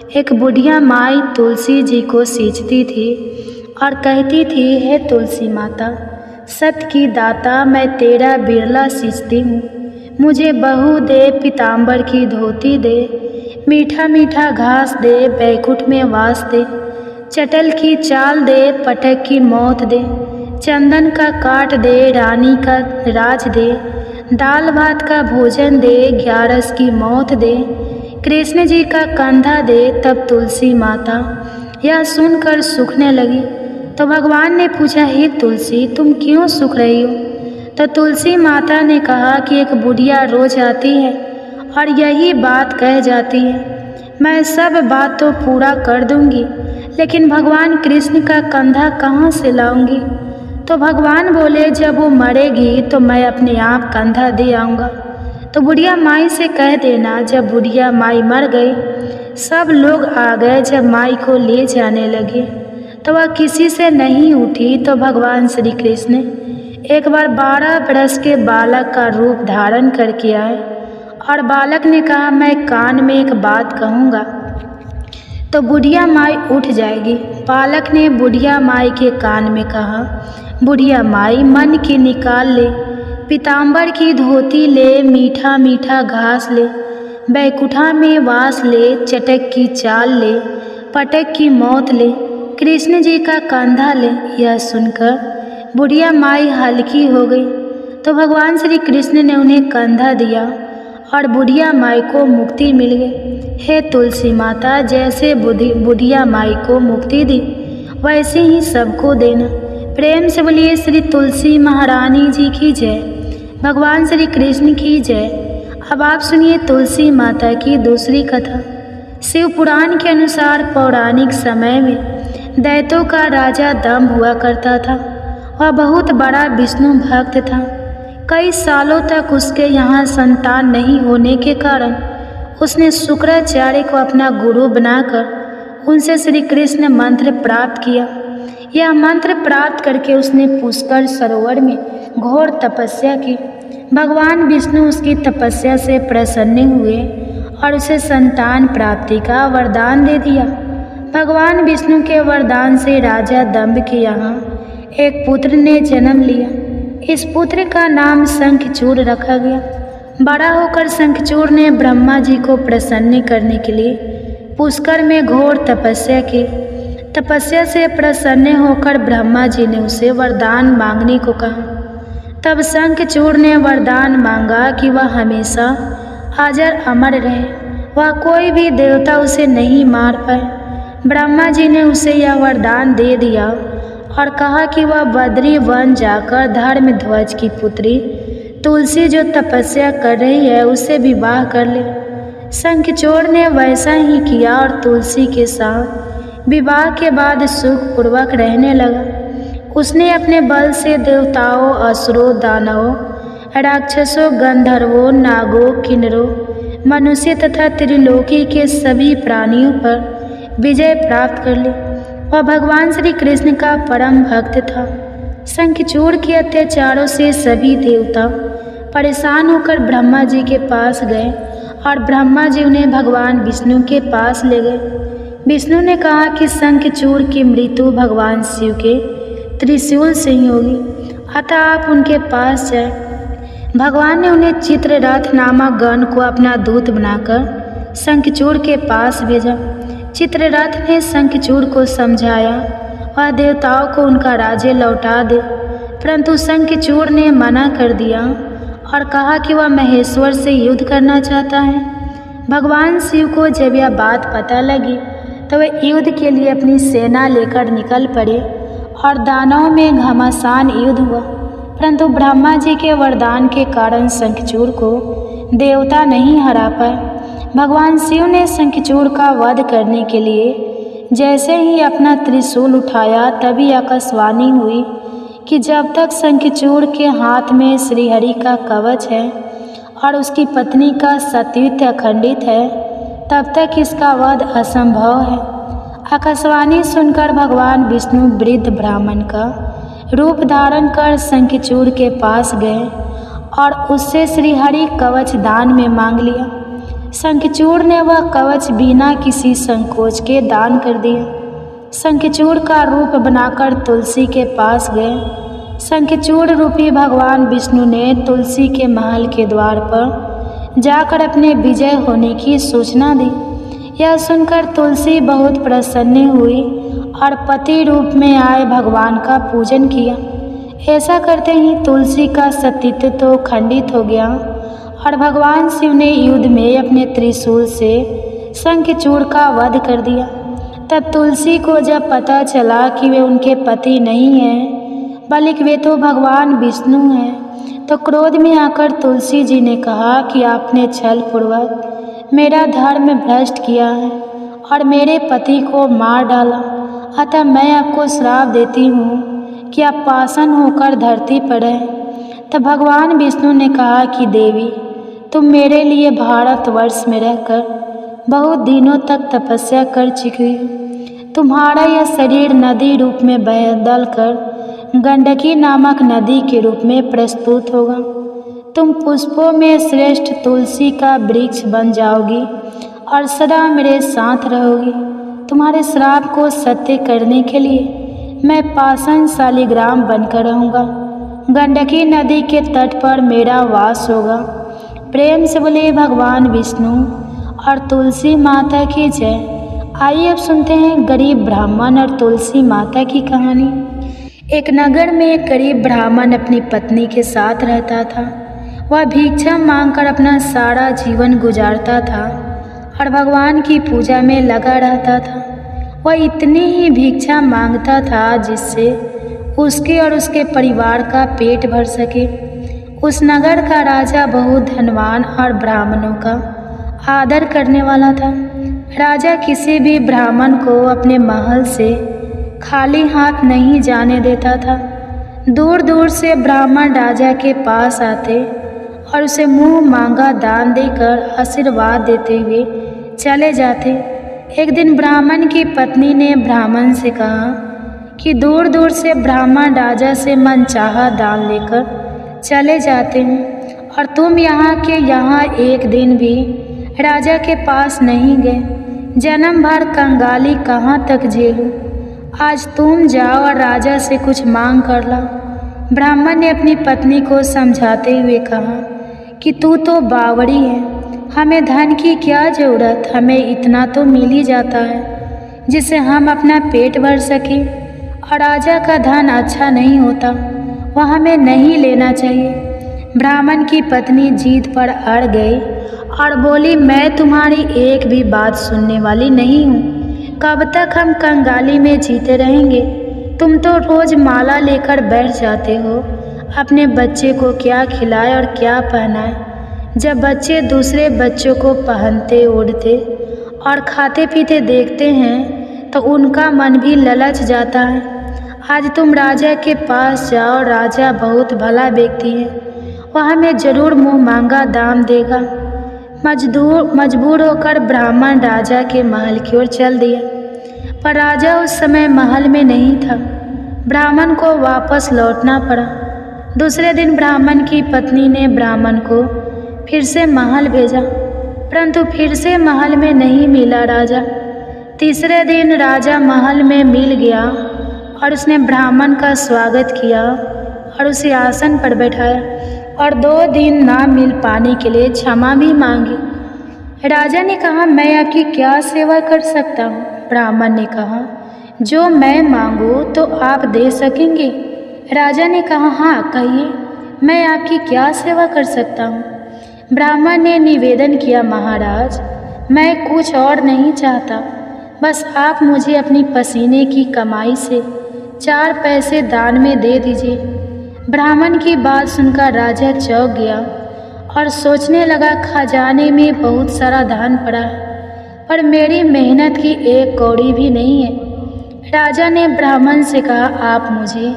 एक बुढ़िया माई तुलसी जी को सींचती थी और कहती थी, हे तुलसी माता, सत की दाता, मैं तेरा बिरला सींचती हूँ। मुझे बहू दे, पीताम्बर की धोती दे, मीठा मीठा घास दे, बैकुंठ में वास दे, चटल की चाल दे, पटक की मौत दे, चंदन का काट दे, रानी का राज दे, दाल भात का भोजन दे, ग्यारस की मौत दे, कृष्ण जी का कंधा दे। तब तुलसी माता यह सुनकर सूखने लगी। तो भगवान ने पूछा, हे तुलसी, तुम क्यों सूख रही हो? तो तुलसी माता ने कहा कि एक बुढ़िया रोज आती है और यही बात कह जाती है, मैं सब बात तो पूरा कर दूंगी, लेकिन भगवान कृष्ण का कंधा कहाँ से लाऊंगी? तो भगवान बोले, जब वो मरेगी तो मैं अपने आप कंधा दे आऊँगा। तो बुढ़िया माई से कह देना। जब बुढ़िया माई मर गई, सब लोग आ गए। जब माई को ले जाने लगे तो वह किसी से नहीं उठी। तो भगवान श्री कृष्ण एक बार 12 बरस के बालक का रूप धारण करके आए और बालक ने कहा, मैं कान में एक बात कहूँगा तो बुढ़िया माई उठ जाएगी। बालक ने बुढ़िया माई के कान में कहा, बुढ़िया माई, मन की निकाल ले, पीताम्बर की धोती ले, मीठा मीठा घास ले, बैकुंठा में वास ले, चटक की चाल ले, पटक की मौत ले, कृष्ण जी का कंधा ले। यह सुनकर बुढ़िया माई हल्की हो गई। तो भगवान श्री कृष्ण ने उन्हें कंधा दिया और बुढ़िया माई को मुक्ति मिल गई। हे तुलसी माता, जैसे बुढ़िया माई को मुक्ति दी, वैसे ही सबको देना। प्रेम से बोलिए श्री तुलसी महारानी जी की जय, भगवान श्री कृष्ण की जय। अब आप सुनिए तुलसी माता की दूसरी कथा। शिव पुराण के अनुसार पौराणिक समय में दैत्यों का राजा दंभ हुआ करता था। वह बहुत बड़ा विष्णु भक्त था। कई सालों तक उसके यहाँ संतान नहीं होने के कारण उसने शुक्राचार्य को अपना गुरु बनाकर उनसे श्री कृष्ण मंत्र प्राप्त किया। यह मंत्र प्राप्त करके उसने पुष्कर सरोवर में घोर तपस्या की। भगवान विष्णु उसकी तपस्या से प्रसन्न हुए और उसे संतान प्राप्ति का वरदान दे दिया। भगवान विष्णु के वरदान से राजा दंभ के यहाँ एक पुत्र ने जन्म लिया। इस पुत्र का नाम शंखचूड़ रखा गया। बड़ा होकर शंखचूड़ ने ब्रह्मा जी को प्रसन्न करने के लिए पुष्कर में घोर तपस्या की। तपस्या से प्रसन्न होकर ब्रह्मा जी ने उसे वरदान मांगने को कहा। तब शंखचूड़ ने वरदान मांगा कि वह हमेशा अजर अमर रहे, वह कोई भी देवता उसे नहीं मार पाए। ब्रह्मा जी ने उसे यह वरदान दे दिया और कहा कि वह बद्री वन जाकर धर्मध्वज की पुत्री तुलसी जो तपस्या कर रही है उससे विवाह कर ले। शंखचूड़ ने वैसा ही किया और तुलसी के साथ विवाह के बाद सुखपूर्वक रहने लगा। उसने अपने बल से देवताओं, असुरों, दानवों, राक्षसों, गंधर्वों, नागों, किन्नरों, मनुष्य तथा त्रिलोकी के सभी प्राणियों पर विजय प्राप्त कर ली। वह भगवान श्री कृष्ण का परम भक्त था। शंखचूड़ के अत्याचारों से सभी देवता परेशान होकर ब्रह्मा जी के पास गए और ब्रह्मा जी उन्हें भगवान विष्णु के पास ले गए। विष्णु ने कहा कि शंखचूड़ की मृत्यु भगवान शिव के त्रिशूल से ही होगी, अतः आप उनके पास जाए। भगवान ने उन्हें चित्ररथ नामक गण को अपना दूत बनाकर शंखचूड़ के पास भेजा। चित्ररथ ने शंखचूड़ को समझाया वह देवताओं को उनका राज्य लौटा दे, परंतु शंखचूड़ ने मना कर दिया और कहा कि वह महेश्वर से युद्ध करना चाहता है। भगवान शिव को जब यह बात पता लगी तो वे युद्ध के लिए अपनी सेना लेकर निकल पड़े और दानवों में घमासान युद्ध हुआ, परंतु ब्रह्मा जी के वरदान के कारण शंखचूड़ को देवता नहीं हरा पाए। भगवान शिव ने शंखचूड़ का वध करने के लिए जैसे ही अपना त्रिशूल उठाया तभी आकाशवाणी हुई कि जब तक शंखचूड़ के हाथ में श्रीहरि का कवच है और उसकी पत्नी का सतीत्व अखंडित है, तब तक इसका वध असंभव है। आकाशवाणी सुनकर भगवान विष्णु वृद्ध ब्राह्मण का रूप धारण कर शंखचूड़ के पास गए और उससे श्रीहरि कवच दान में मांग लिया। शंखचूड़ ने वह कवच बिना किसी संकोच के दान कर दिया। शंखचूड़ का रूप बनाकर तुलसी के पास गए। शंखचूड़ रूपी भगवान विष्णु ने तुलसी के महल के द्वार पर जाकर अपने विजय होने की सूचना दी। यह सुनकर तुलसी बहुत प्रसन्न हुई और पति रूप में आए भगवान का पूजन किया। ऐसा करते ही तुलसी का सतीत्व तो खंडित हो गया और भगवान शिव ने युद्ध में अपने त्रिशूल से शंखचूड़ का वध कर दिया। तब तुलसी को जब पता चला कि वे उनके पति नहीं हैं बल्कि वे तो भगवान विष्णु हैं, तो क्रोध में आकर तुलसी जी ने कहा कि आपने छल पूर्वक मेरा धर्म भ्रष्ट किया है और मेरे पति को मार डाला, अतः मैं आपको श्राप देती हूँ कि आप पाषाण होकर धरती पर हैं। तब भगवान विष्णु ने कहा कि देवी, तुम मेरे लिए भारतवर्ष में रहकर बहुत दिनों तक तपस्या कर चुकी हो। तुम्हारा यह शरीर नदी रूप में बदल कर गंडकी नामक नदी के रूप में प्रस्तुत होगा। तुम पुष्पों में श्रेष्ठ तुलसी का वृक्ष बन जाओगी और सदा मेरे साथ रहोगी। तुम्हारे श्राप को सत्य करने के लिए मैं पाषाण शालिग्राम बनकर रहूँगा। गंडकी नदी के तट पर मेरा वास होगा। प्रेम से बोले भगवान विष्णु और तुलसी माता की जय। आइए अब सुनते हैं गरीब ब्राह्मण और तुलसी माता की कहानी। एक नगर में एक गरीब ब्राह्मण अपनी पत्नी के साथ रहता था। वह भिक्षा मांगकर अपना सारा जीवन गुजारता था और भगवान की पूजा में लगा रहता था। वह इतनी ही भिक्षा मांगता था जिससे उसके और उसके परिवार का पेट भर सके। उस नगर का राजा बहुत धनवान और ब्राह्मणों का आदर करने वाला था। राजा किसी भी ब्राह्मण को अपने महल से खाली हाथ नहीं जाने देता था। दूर दूर से ब्राह्मण राजा के पास आते और उसे मुंह मांगा दान देकर आशीर्वाद देते हुए चले जाते। एक दिन ब्राह्मण की पत्नी ने ब्राह्मण से कहा कि दूर दूर से ब्राह्मण राजा से मनचाहा दान लेकर चले जाते हैं और तुम यहाँ के यहाँ एक दिन भी राजा के पास नहीं गए। जन्म भर कंगाली कहाँ तक झेलूं। आज तुम जाओ और राजा से कुछ मांग कर ला। ब्राह्मण ने अपनी पत्नी को समझाते हुए कहा कि तू तो बावड़ी है, हमें धन की क्या ज़रूरत, हमें इतना तो मिल ही जाता है जिससे हम अपना पेट भर सकें। और राजा का धन अच्छा नहीं होता, वह हमें नहीं लेना चाहिए। ब्राह्मण की पत्नी जीत पर अड़ गई और बोली, मैं तुम्हारी एक भी बात सुनने वाली नहीं हूँ। कब तक हम कंगाली में जीते रहेंगे? तुम तो रोज़ माला लेकर बैठ जाते हो। अपने बच्चे को क्या खिलाए और क्या पहनाए? जब बच्चे दूसरे बच्चों को पहनते ओढ़ते और खाते पीते देखते हैं तो उनका मन भी ललच जाता है। आज तुम राजा के पास जाओ, राजा बहुत भला व्यक्ति है, वह हमें जरूर मुँह मांगा दाम देगा। मजबूर होकर ब्राह्मण राजा के महल की ओर चल दिया, पर राजा उस समय महल में नहीं था। ब्राह्मण को वापस लौटना पड़ा। दूसरे दिन ब्राह्मण की पत्नी ने ब्राह्मण को फिर से महल भेजा, परंतु फिर से महल में नहीं मिला राजा। तीसरे दिन राजा महल में मिल गया और उसने ब्राह्मण का स्वागत किया और उसे आसन पर बैठाया और 2 दिन ना मिल पाने के लिए क्षमा भी मांगी। राजा ने कहा, मैं आपकी क्या सेवा कर सकता हूँ? ब्राह्मण ने कहा, जो मैं मांगूँ तो आप दे सकेंगे। राजा ने कहा, हाँ कहिए, मैं आपकी क्या सेवा कर सकता हूँ? ब्राह्मण ने निवेदन किया, महाराज मैं कुछ और नहीं चाहता, बस आप मुझे अपनी पसीने की कमाई से 4 पैसे दान में दे दीजिए। ब्राह्मण की बात सुनकर राजा चौंक गया और सोचने लगा, खजाने में बहुत सारा धन पड़ा है, पर मेरी मेहनत की 1 कौड़ी भी नहीं है। राजा ने ब्राह्मण से कहा, आप मुझे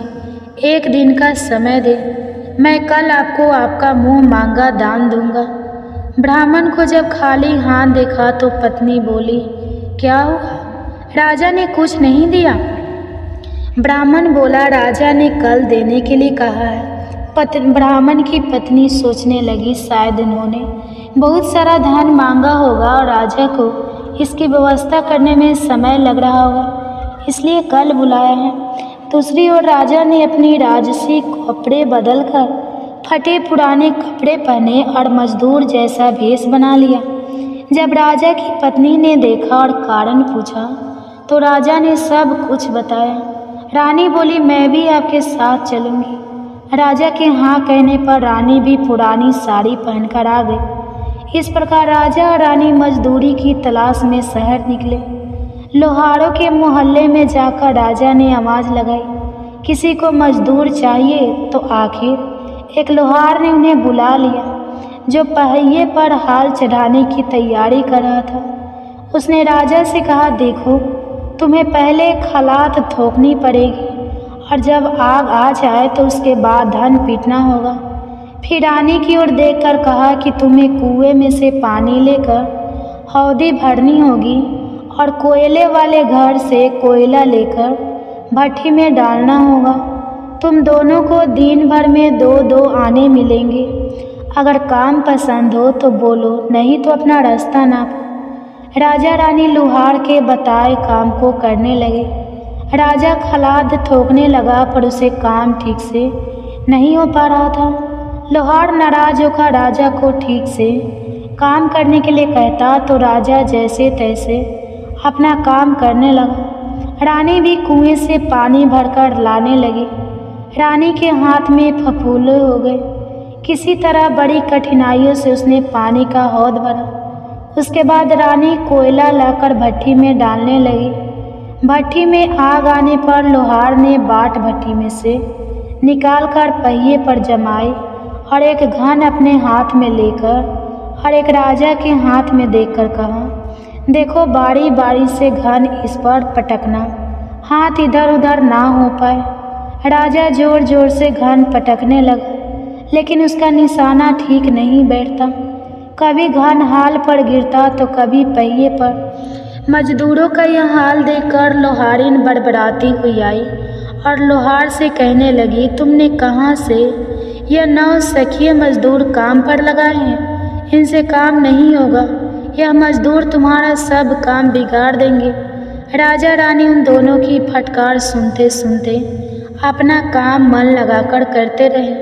1 दिन का समय दें, मैं कल आपको आपका मुंह मांगा दान दूंगा। ब्राह्मण को जब खाली हाथ देखा तो पत्नी बोली, क्या हुआ? राजा ने कुछ नहीं दिया? ब्राह्मण बोला, राजा ने कल देने के लिए कहा है। ब्राह्मण की पत्नी सोचने लगी, शायद इन्होंने बहुत सारा धन मांगा होगा और राजा को इसकी व्यवस्था करने में समय लग रहा होगा, इसलिए कल बुलाया है। दूसरी ओर राजा ने अपनी राजसी कपड़े बदलकर फटे पुराने कपड़े पहने और मजदूर जैसा भेष बना लिया। जब राजा की पत्नी ने देखा और कारण पूछा तो राजा ने सब कुछ बताया। रानी बोली, मैं भी आपके साथ चलूंगी। राजा के हाँ कहने पर रानी भी पुरानी साड़ी पहनकर आ गई। इस प्रकार राजा और रानी मजदूरी की तलाश में शहर निकले। लोहारों के मोहल्ले में जाकर राजा ने आवाज़ लगाई, किसी को मजदूर चाहिए? तो आखिर एक लोहार ने उन्हें बुला लिया, जो पहिए पर हाल चढ़ाने की तैयारी कर रहा था। उसने राजा से कहा, देखो, तुम्हें पहले खलात ठोकनी पड़ेगी और जब आग आ जाए तो उसके बाद धन पीटना होगा। फिर रानी की ओर देखकर कहा कि तुम्हें कुएं में से पानी लेकर हौदी भरनी होगी और कोयले वाले घर से कोयला लेकर भट्ठी में डालना होगा। तुम दोनों को दिन भर में 2-2 आने मिलेंगे। अगर काम पसंद हो तो बोलो, नहीं तो अपना रास्ता नापो। राजा रानी लोहार के बताए काम को करने लगे। राजा खलाद ठोकने लगा पर उसे काम ठीक से नहीं हो पा रहा था। लोहार नाराज होकर राजा को ठीक से काम करने के लिए कहता तो राजा जैसे तैसे अपना काम करने लगा। रानी भी कुएं से पानी भरकर लाने लगी। रानी के हाथ में फफूंद हो गए। किसी तरह बड़ी कठिनाइयों से उसने पानी का हौद भरा। उसके बाद रानी कोयला लाकर भट्ठी में डालने लगी। भट्ठी में आग आने पर लोहार ने बाट भट्ठी में से निकालकर पहिए पर जमाई और एक घन अपने हाथ में लेकर और एक राजा के हाथ में देकर कहा, देखो, बारी बारी से घन इस पर पटकना, हाथ इधर उधर ना हो पाए। राजा जोर जोर से घन पटकने लगा, लेकिन उसका निशाना ठीक नहीं बैठता। कभी घन हाल पर गिरता तो कभी पहिए पर। मजदूरों का यह हाल देखकर लोहारिन बड़बड़ाती हुई आई और लोहार से कहने लगी, तुमने कहाँ से यह 9 सखिए मजदूर काम पर लगाए हैं? इनसे काम नहीं होगा। यह मजदूर तुम्हारा सब काम बिगाड़ देंगे। राजा रानी उन दोनों की फटकार सुनते सुनते अपना काम मन लगाकर करते रहे।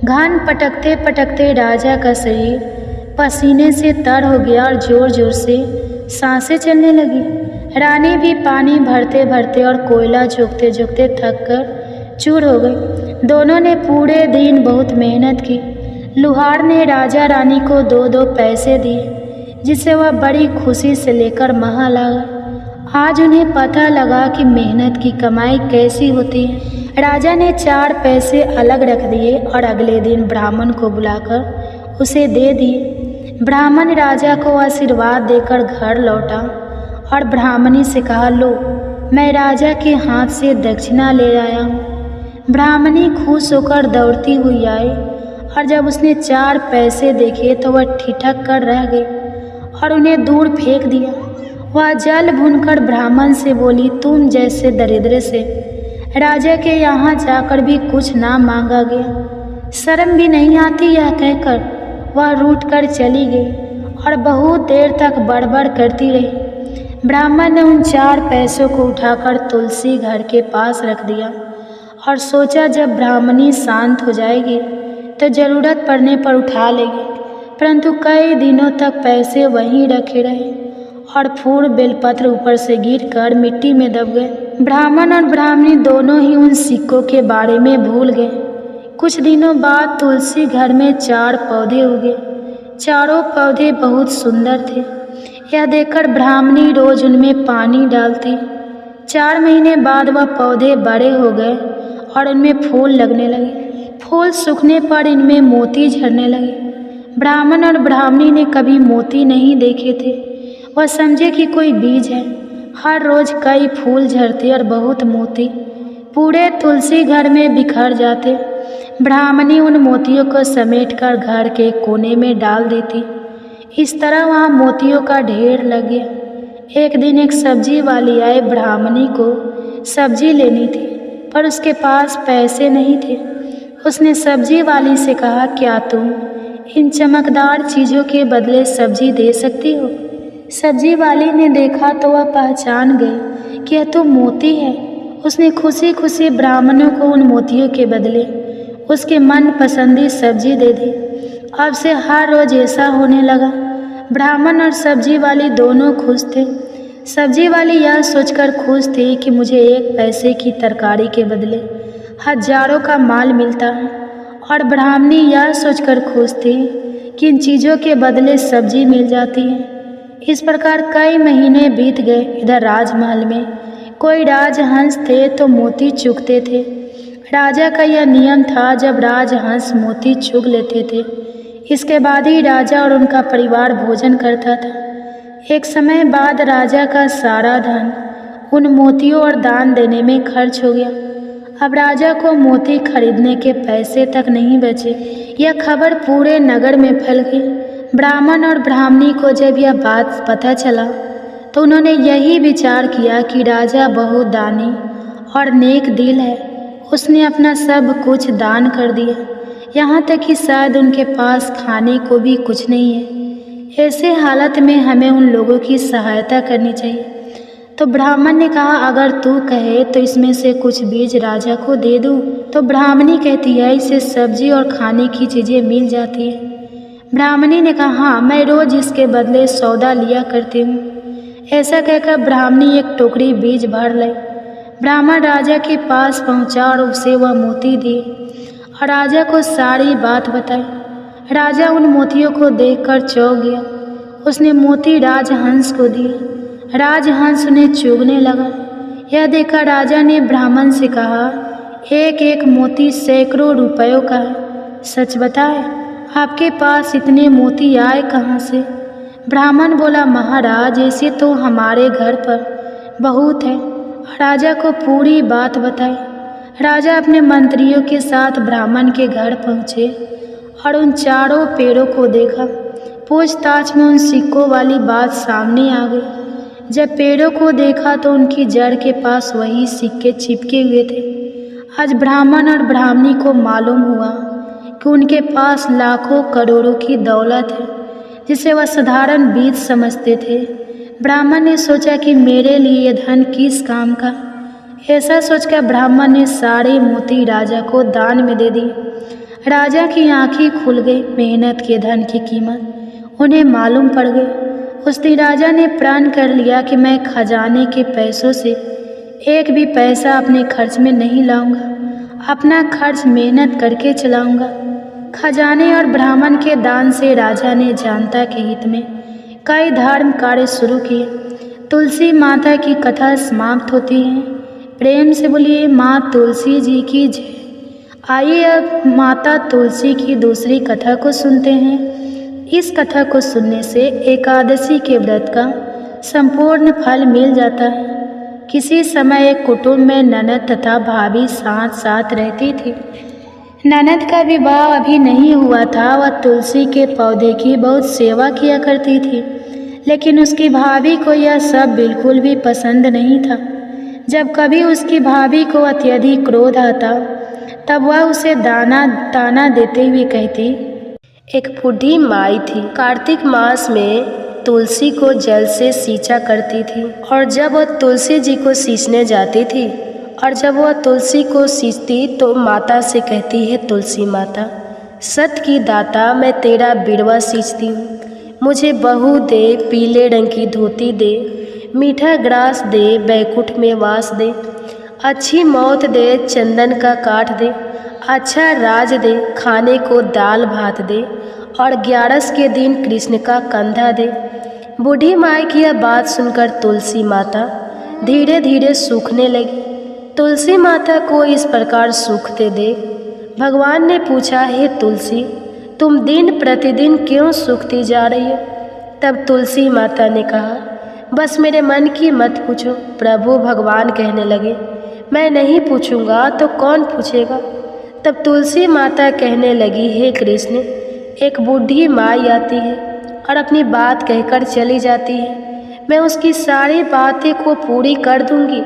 घन पटकते पटकते राजा का शरीर पसीने से तर हो गया और जोर जोर से सांसें चलने लगी। रानी भी पानी भरते भरते और कोयला झोंकते झोंकते थक कर चूर हो गई। दोनों ने पूरे दिन बहुत मेहनत की। लोहार ने राजा रानी को 2-2 पैसे दिए, जिसे वह बड़ी खुशी से लेकर महल आ गए। आज उन्हें पता लगा कि मेहनत की कमाई कैसी होती है। राजा ने 4 पैसे अलग रख दिए और अगले दिन ब्राह्मण को बुलाकर उसे दे दिए। ब्राह्मण राजा को आशीर्वाद देकर घर लौटा और ब्राह्मणी से कहा, लो, मैं राजा के हाथ से दक्षिणा ले आया हूँ। ब्राह्मणी खुश होकर दौड़ती हुई आई और जब उसने 4 पैसे देखे तो वह ठिठक कर रह गई और उन्हें दूर फेंक दिया। वह जल भूनकर ब्राह्मण से बोली, तुम जैसे दरिद्र से राजा के यहाँ जाकर भी कुछ ना मांगा गया, शर्म भी नहीं आती? यह कहकर वह रूठ कर चली गई और बहुत देर तक बड़बड़ करती रही। ब्राह्मण ने उन 4 पैसों को उठाकर तुलसी घर के पास रख दिया और सोचा जब ब्राह्मणी शांत हो जाएगी तो ज़रूरत पड़ने पर उठा लेगी। परंतु कई दिनों तक पैसे वहीं रखे रहे और फूल बेलपत्र ऊपर से गिरकर मिट्टी में दब गए। ब्राह्मण और ब्राह्मणी दोनों ही उन सिक्कों के बारे में भूल गए। कुछ दिनों बाद तुलसी घर में 4 पौधे उगे। चारों पौधे बहुत सुंदर थे। यह देखकर ब्राह्मणी रोज उनमें पानी डालती। 4 महीने बाद वह पौधे बड़े हो गए और उनमें फूल लगने लगे। फूल सूखने पर इनमें मोती झरने लगे। ब्राह्मण और ब्राह्मणी ने कभी मोती नहीं देखे थे। वह समझे कि कोई बीज है। हर रोज कई फूल झरते और बहुत मोती पूरे तुलसी घर में बिखर जाते। ब्राह्मणी उन मोतियों को समेटकर घर के कोने में डाल देती। इस तरह वहाँ मोतियों का ढेर लग गया। एक दिन एक सब्जी वाली आए। ब्राह्मणी को सब्जी लेनी थी पर उसके पास पैसे नहीं थे। उसने सब्जी वाली से कहा, क्या तुम इन चमकदार चीज़ों के बदले सब्जी दे सकती हो? सब्जी वाली ने देखा तो वह पहचान गई कि यह तो मोती है। उसने खुशी खुशी ब्राह्मणों को उन मोतियों के बदले उसके मन पसंदी सब्जी दे दी। अब से हर रोज ऐसा होने लगा। ब्राह्मण और सब्जी वाली दोनों खुश थे। सब्जी वाली यह सोचकर खुश थी कि मुझे 1 पैसे की तरकारी के बदले हजारों का माल मिलता है, और ब्राह्मणी यह सोचकर खुश थी कि इन चीज़ों के बदले सब्जी मिल जाती है। इस प्रकार कई महीने बीत गए। इधर राजमहल में कोई राजहंस थे तो मोती चुगते थे। राजा का यह नियम था, जब राजहंस मोती चुग लेते थे इसके बाद ही राजा और उनका परिवार भोजन करता था। एक समय बाद राजा का सारा धन उन मोतियों और दान देने में खर्च हो गया। अब राजा को मोती खरीदने के पैसे तक नहीं बचे। यह खबर पूरे नगर में फैल गई। ब्राह्मण और ब्राह्मणी को जब यह बात पता चला तो उन्होंने यही विचार किया कि राजा बहुत दानी और नेक दिल है। उसने अपना सब कुछ दान कर दिया, यहाँ तक कि शायद उनके पास खाने को भी कुछ नहीं है। ऐसे हालत में हमें उन लोगों की सहायता करनी चाहिए। तो ब्राह्मण ने कहा, अगर तू कहे तो इसमें से कुछ बीज राजा को दे दूँ। तो ब्राह्मणी कहती है, इससे सब्जी और खाने की चीज़ें मिल जाती है। ब्राह्मणी ने कहा, हाँ, मैं रोज इसके बदले सौदा लिया करती हूँ। ऐसा कहकर ब्राह्मणी एक टोकरी बीज भर लाई। ब्राह्मण राजा के पास पहुँचा और उसे वह मोती दिए और राजा को सारी बात बताई। राजा उन मोतियों को देखकर चौंक गया। उसने मोती राजहंस को दिए। राजहंस उन्हें चुगने लगा। यह देखकर राजा ने ब्राह्मण से कहा, एक एक मोती सैकड़ों रुपयों का है। सच बताए, आपके पास इतने मोती आए कहाँ से? ब्राह्मण बोला, महाराज, ऐसे तो हमारे घर पर बहुत है। राजा को पूरी बात बताई। राजा अपने मंत्रियों के साथ ब्राह्मण के घर पहुँचे और उन चारों पेड़ों को देखा। पूछताछ में उन सिक्कों वाली बात सामने आ गई। जब पेड़ों को देखा तो उनकी जड़ के पास वही सिक्के चिपके हुए थे। आज ब्राह्मण और ब्राह्मणी को मालूम हुआ कि उनके पास लाखों करोड़ों की दौलत है, जिसे वह साधारण बीज समझते थे। ब्राह्मण ने सोचा कि मेरे लिए यह धन किस काम का। ऐसा सोचकर ब्राह्मण ने सारे मोती राजा को दान में दे दिए। राजा की आंखें खुल गई। मेहनत के धन की कीमत उन्हें मालूम पड़ गई। उस दिन राजा ने प्रण कर लिया कि मैं खजाने के पैसों से एक भी पैसा अपने खर्च में नहीं लाऊंगा। अपना खर्च मेहनत करके चलाऊंगा। खजाने और ब्राह्मण के दान से राजा ने जनता के हित में कई धर्म कार्य शुरू किए। तुलसी माता की कथा समाप्त होती है। प्रेम से बोलिए माँ तुलसी जी की जय। आइए अब माता तुलसी की दूसरी कथा को सुनते हैं। इस कथा को सुनने से एकादशी के व्रत का संपूर्ण फल मिल जाता है। किसी समय एक कुटुंब में ननद तथा भाभी साथ साथ रहती थी। ननद का विवाह अभी नहीं हुआ था। वह तुलसी के पौधे की बहुत सेवा किया करती थी, लेकिन उसकी भाभी को यह सब बिल्कुल भी पसंद नहीं था। जब कभी उसकी भाभी को अत्यधिक क्रोध आता तब वह उसे ताना देते हुए कहती, एक बूढ़ी माई थी, कार्तिक मास में तुलसी को जल से सींचा करती थी, और जब वह तुलसी जी को सींचने जाती थी और जब वह तुलसी को सींचती तो माता से कहती है, तुलसी माता, सत की दाता, मैं तेरा बिरवा सींचती हूँ, मुझे बहू दे, पीले रंग की धोती दे, मीठा ग्रास दे, बैकुंठ में वास दे, अच्छी मौत दे, चंदन का काठ दे, अच्छा राज दे, खाने को दाल भात दे, और 11 के दिन कृष्ण का कंधा दे। बूढ़ी माई की यह बात सुनकर तुलसी माता धीरे धीरे सूखने लगी। तुलसी माता को इस प्रकार सूखते देख भगवान ने पूछा, हे तुलसी, तुम दिन प्रतिदिन क्यों सूखती जा रही हो? तब तुलसी माता ने कहा, बस मेरे मन की मत पूछो। प्रभु भगवान कहने लगे, मैं नहीं पूछूंगा तो कौन पूछेगा? तब तुलसी माता कहने लगी, हे कृष्ण, एक बूढ़ी माई आती है और अपनी बात कहकर चली जाती है। मैं उसकी सारी बातें को पूरी कर दूंगी,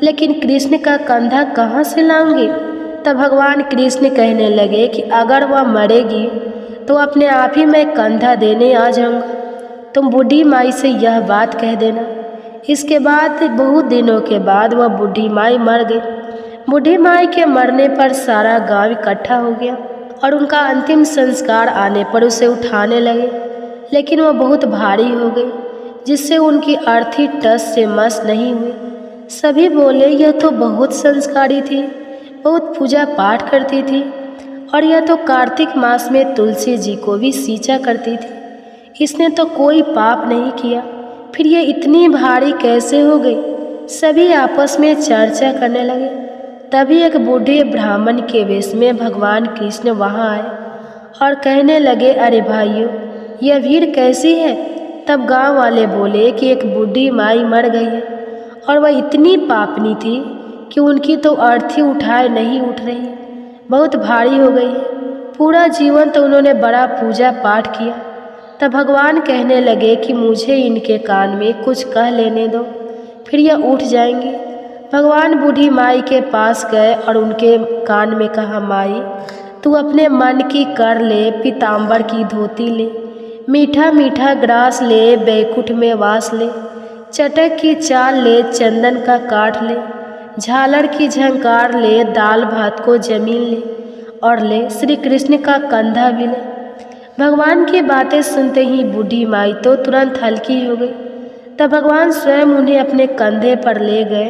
लेकिन कृष्ण का कंधा कहाँ से लाऊंगी? तब भगवान कृष्ण कहने लगे कि अगर वह मरेगी तो अपने आप ही मैं कंधा देने आ जाऊंगा। तुम बूढ़ी माई से यह बात कह देना। इसके बाद बहुत दिनों के बाद वह बूढ़ी माई मर गई। बूढ़ी माई के मरने पर सारा गांव इकट्ठा हो गया और उनका अंतिम संस्कार आने पर उसे उठाने लगे, लेकिन वह बहुत भारी हो गई, जिससे उनकी अर्थी टस से मस नहीं हुई। सभी बोले, यह तो बहुत संस्कारी थी, बहुत पूजा पाठ करती थी, और यह तो कार्तिक मास में तुलसी जी को भी सींचा करती थी। इसने तो कोई पाप नहीं किया, फिर ये इतनी भारी कैसे हो गई? सभी आपस में चर्चा करने लगे। तभी एक बूढ़े ब्राह्मण के वेश में भगवान कृष्ण वहाँ आए और कहने लगे, अरे भाइयों, यह भीड़ कैसी है? तब गांव वाले बोले कि एक बूढ़ी माई मर गई है और वह इतनी पापनी थी कि उनकी तो अर्थी उठाए नहीं उठ रही, बहुत भारी हो गई है। पूरा जीवन तो उन्होंने बड़ा पूजा पाठ किया। तब भगवान कहने लगे कि मुझे इनके कान में कुछ कह लेने दो, फिर यह उठ जाएंगी। भगवान बूढ़ी माई के पास गए और उनके कान में कहा, माई, तू अपने मन की कर ले, पीताम्बर की धोती ले, मीठा मीठा ग्रास ले, बैकुंठ में वास ले, चटक की चाल ले, चंदन का काठ ले, झालर की झंकार ले, दाल भात को जमीन ले, और ले श्री कृष्ण का कंधा भी ले। भगवान की बातें सुनते ही बूढ़ी माई तो तुरंत हल्की हो गई। तब भगवान स्वयं उन्हें अपने कंधे पर ले गए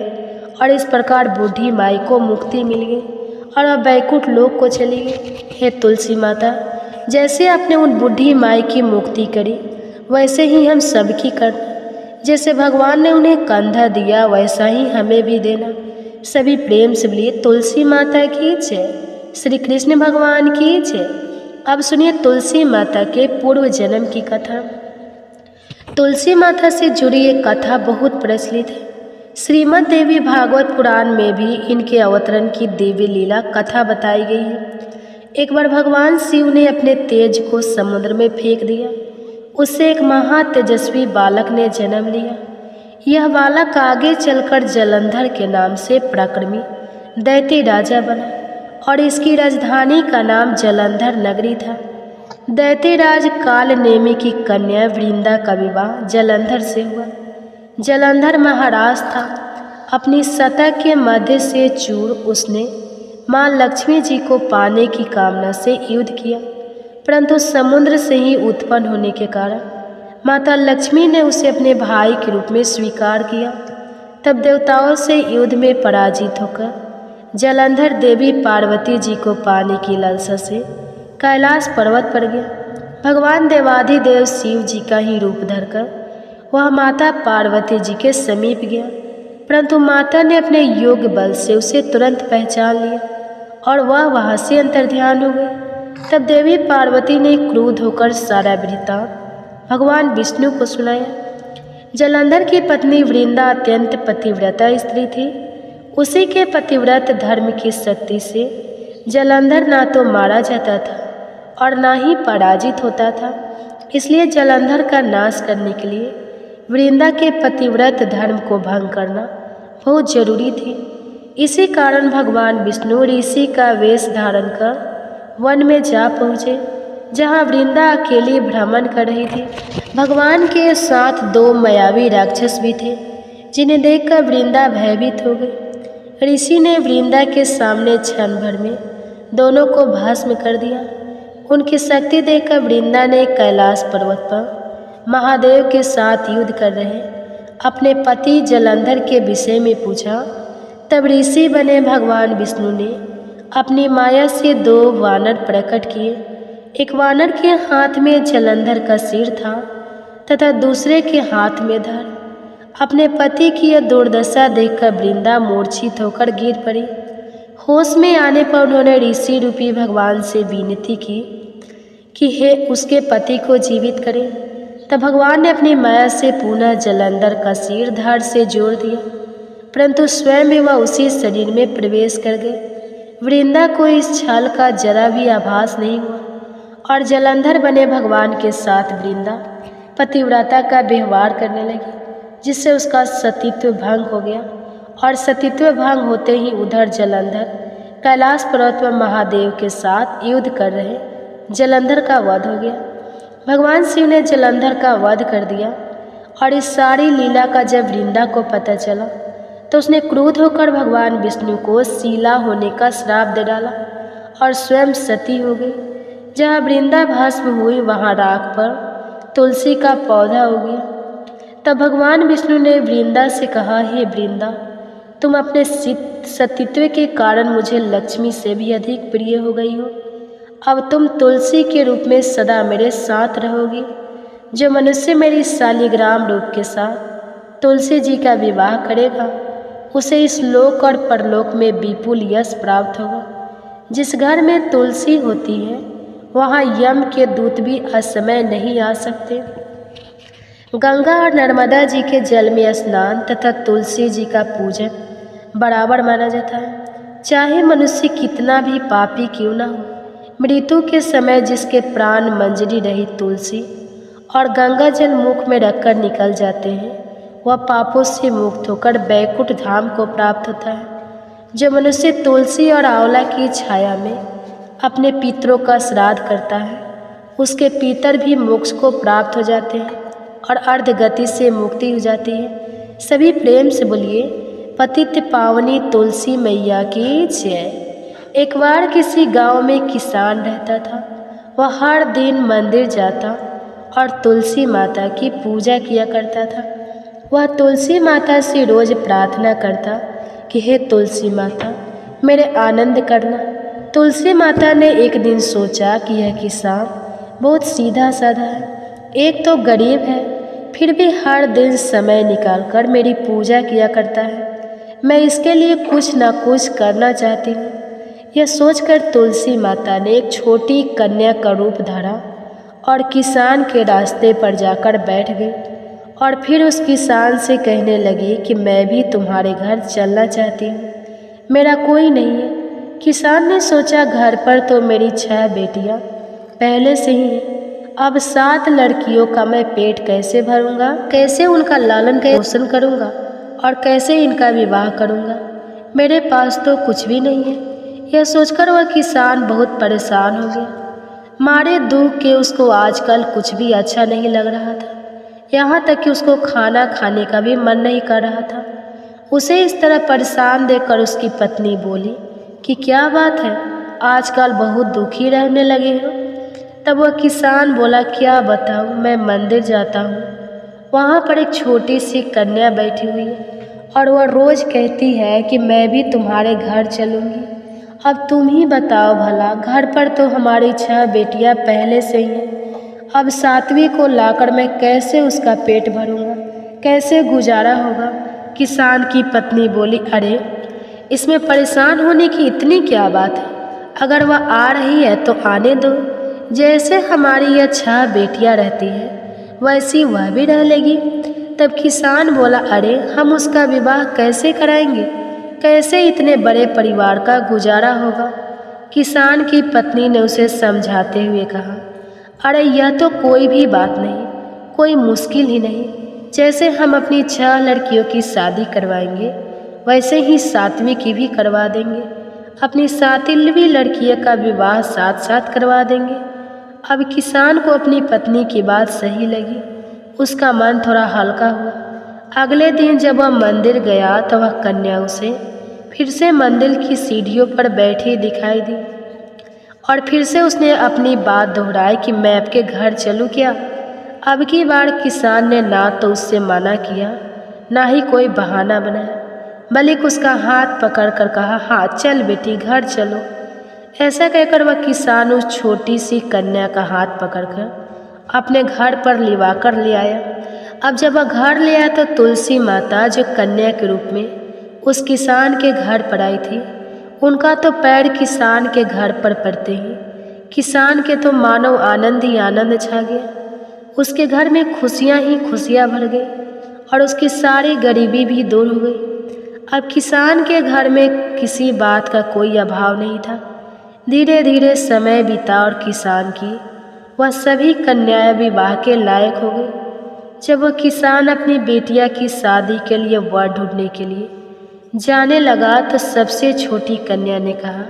और इस प्रकार बूढ़ी माई को मुक्ति मिल गई और वह बैकुंठ लोक को चली गई। हे तुलसी माता, जैसे आपने उन बूढ़ी माई की मुक्ति करी, वैसे ही हम सबकी करना। जैसे भगवान ने उन्हें कंधा दिया, वैसा ही हमें भी देना। सभी प्रेम से बोलिए, तुलसी माता की जय, श्री कृष्ण भगवान की जय। अब सुनिए तुलसी माता के पूर्व जन्म की कथा। तुलसी माता से जुड़ी एक कथा बहुत प्रचलित है। श्रीमद् देवी भागवत पुराण में भी इनके अवतरण की दिव्य लीला कथा बताई गई है। एक बार भगवान शिव ने अपने तेज को समुद्र में फेंक दिया। उससे एक महातेजस्वी बालक ने जन्म लिया। यह बालक आगे चलकर जलंधर के नाम से पराक्रमी दैत्य राजा बना और इसकी राजधानी का नाम जलंधर नगरी था। दैत्यराज कालनेमी की कन्या वृंदा का विवाह जलंधर से हुआ। जलंधर महाराज था। अपनी सतह के मध्य से चूर उसने माँ लक्ष्मी जी को पाने की कामना से युद्ध किया, परंतु समुद्र से ही उत्पन्न होने के कारण माता लक्ष्मी ने उसे अपने भाई के रूप में स्वीकार किया। तब देवताओं से युद्ध में पराजित होकर जलंधर देवी पार्वती जी को पाने की लालसा से कैलाश पर्वत पर गया। भगवान देवाधिदेव शिव जी का ही रूप धरकर वह माता पार्वती जी के समीप गया, परंतु माता ने अपने योग बल से उसे तुरंत पहचान लिया और वह वहाँ से अंतर्ध्यान हो गई। तब देवी पार्वती ने क्रोध होकर सारा वृत्तांत भगवान विष्णु को सुनाया। जलंधर की पत्नी वृंदा अत्यंत पतिव्रता स्त्री थी। उसी के पतिव्रत धर्म की शक्ति से जलंधर ना तो मारा जाता था और ना ही पराजित होता था। इसलिए जलंधर का नाश करने के लिए वृंदा के पतिव्रत धर्म को भंग करना बहुत जरूरी थी। इसी कारण भगवान विष्णु ऋषि का वेश धारण कर वन में जा पहुँचे, जहाँ वृंदा अकेली भ्रमण कर रही थी। भगवान के साथ दो मायावी राक्षस भी थे, जिन्हें देखकर वृंदा भयभीत हो गई। ऋषि ने वृंदा के सामने क्षण भर में दोनों को भस्म कर दिया। उनकी शक्ति देखकर वृंदा ने कैलाश पर्वत पर महादेव के साथ युद्ध कर रहे अपने पति जलंधर के विषय में पूछा। तब ऋषि बने भगवान विष्णु ने अपनी माया से दो वानर प्रकट किए। एक वानर के हाथ में जलंधर का सिर था तथा दूसरे के हाथ में धड़। अपने पति की यह दुर्दशा देखकर वृंदा मूर्छित होकर गिर पड़ी। होश में आने पर उन्होंने ऋषि रूपी भगवान से विनती की कि हे उसके पति को जीवित करें। तब भगवान ने अपनी माया से पुनः जलंधर का सिर धड़ से जोड़ दिया, परंतु स्वयं भी वह उसी शरीर में प्रवेश कर गए। वृंदा को इस छल का जरा भी आभास नहीं हुआ और जलंधर बने भगवान के साथ वृंदा पतिव्रता का व्यवहार करने लगी, जिससे उसका सतीत्व भंग हो गया। और सतीत्व भंग होते ही उधर जलंधर कैलाश पर्वत पर महादेव के साथ युद्ध कर रहे जलंधर का वध हो गया। भगवान शिव ने जलंधर का वध कर दिया और इस सारी लीला का जब वृंदा को पता चला तो उसने क्रोध होकर भगवान विष्णु को शीला होने का श्राप दे डाला और स्वयं सती हो गई। जहाँ वृंदा भस्म हुई वहाँ राख पर तुलसी का पौधा हो गया। तब भगवान विष्णु ने वृंदा से कहा, हे वृंदा, तुम अपने सतीत्व के कारण मुझे लक्ष्मी से भी अधिक प्रिय हो गई हो। अब तुम तुलसी के रूप में सदा मेरे साथ रहोगी। जो मनुष्य मेरी शालिग्राम रूप के साथ तुलसी जी का विवाह करेगा उसे इस लोक और परलोक में विपुल यश प्राप्त होगा। जिस घर में तुलसी होती है वहाँ यम के दूत भी असमय नहीं आ सकते। गंगा और नर्मदा जी के जल में स्नान तथा तुलसी जी का पूजन बराबर माना जाता है। चाहे मनुष्य कितना भी पापी क्यों न हो, मृत्यु के समय जिसके प्राण मंजरी रही तुलसी और गंगा जल मुख में रखकर निकल जाते हैं वह पापों से मुक्त होकर बैकुंठ धाम को प्राप्त होता है। जो मनुष्य तुलसी और आंवला की छाया में अपने पितरों का श्राद्ध करता है उसके पितर भी मोक्ष को प्राप्त हो जाते हैं और अर्ध गति से मुक्ति हो जाती है। सभी प्रेम से बोलिए, पतित पावनी तुलसी मैया की जय। एक बार किसी गांव में किसान रहता था। वह हर दिन मंदिर जाता और तुलसी माता की पूजा किया करता था। वह तुलसी माता से रोज प्रार्थना करता कि हे तुलसी माता, मेरे आनंद करना। तुलसी माता ने एक दिन सोचा कि यह किसान बहुत सीधा साधा है, एक तो गरीब है, फिर भी हर दिन समय निकालकर मेरी पूजा किया करता है। मैं इसके लिए कुछ न कुछ करना चाहती हूँ। यह सोचकर तुलसी माता ने एक छोटी कन्या का रूप धरा और किसान के रास्ते पर जाकर बैठ गई और फिर उस किसान से कहने लगी कि मैं भी तुम्हारे घर चलना चाहती हूँ, मेरा कोई नहीं है। किसान ने सोचा घर पर तो मेरी 6 बेटियाँ पहले से ही हैं, अब 7 लड़कियों का मैं पेट कैसे भरूंगा, कैसे उनका लालन पोषण करूंगा और कैसे इनका विवाह करूंगा। मेरे पास तो कुछ भी नहीं है। यह सोचकर वह किसान बहुत परेशान हो गया। मारे दुख के उसको आजकल कुछ भी अच्छा नहीं लग रहा था, यहाँ तक कि उसको खाना खाने का भी मन नहीं कर रहा था। उसे इस तरह परेशान देखकर उसकी पत्नी बोली कि क्या बात है, आजकल बहुत दुखी रहने लगे हो। तब वह किसान बोला, क्या बताऊँ, मैं मंदिर जाता हूँ, वहाँ पर एक छोटी सी कन्या बैठी हुई है और वह रोज़ कहती है कि मैं भी तुम्हारे घर चलूँगी। अब तुम ही बताओ भला, घर पर तो हमारी 6 बेटियाँ पहले से ही हैं, अब 7वीं को लाकर मैं कैसे उसका पेट भरूंगा, कैसे गुजारा होगा। किसान की पत्नी बोली, अरे इसमें परेशान होने की इतनी क्या बात है, अगर वह आ रही है तो आने दो। जैसे हमारी यह 6 बेटियां रहती हैं वैसी वह भी रह लेगी। तब किसान बोला, अरे हम उसका विवाह कैसे कराएंगे, कैसे इतने बड़े परिवार का गुजारा होगा। किसान की पत्नी ने उसे समझाते हुए कहा, अरे यह तो कोई भी बात नहीं, कोई मुश्किल ही नहीं। जैसे हम अपनी 6 लड़कियों की शादी करवाएंगे वैसे ही 7वीं की भी करवा देंगे, अपनी 7वीं लड़कियों का विवाह साथ साथ करवा देंगे। अब किसान को अपनी पत्नी की बात सही लगी, उसका मन थोड़ा हल्का हुआ। अगले दिन जब वह मंदिर गया तो वह कन्या उसे फिर से मंदिर की सीढ़ियों पर बैठी दिखाई दी और फिर से उसने अपनी बात दोहराई कि मैं आपके घर चलूँ क्या। अब की बार किसान ने ना तो उससे मना किया ना ही कोई बहाना बनाया, बल्कि उसका हाथ पकड़कर कहा, हाँ चल बेटी घर चलो। ऐसा कहकर वह किसान उस छोटी सी कन्या का हाथ पकड़कर अपने घर पर लिवा कर ले आया। अब जब वह घर ले आया तो तुलसी माता जो कन्या के रूप में उस किसान के घर पर आई थी, उनका तो पैर किसान के घर पर पड़ते ही किसान के तो मानो आनंद ही आनंद छा गया। उसके घर में खुशियाँ ही खुशियाँ भर गई और उसकी सारी गरीबी भी दूर हो गई। अब किसान के घर में किसी बात का कोई अभाव नहीं था। धीरे धीरे समय बीता और किसान की वह सभी कन्याएं विवाह के लायक हो गई। जब वह किसान अपनी बेटिया की शादी के लिए वर ढूंढने के लिए जाने लगा तो सबसे छोटी कन्या ने कहा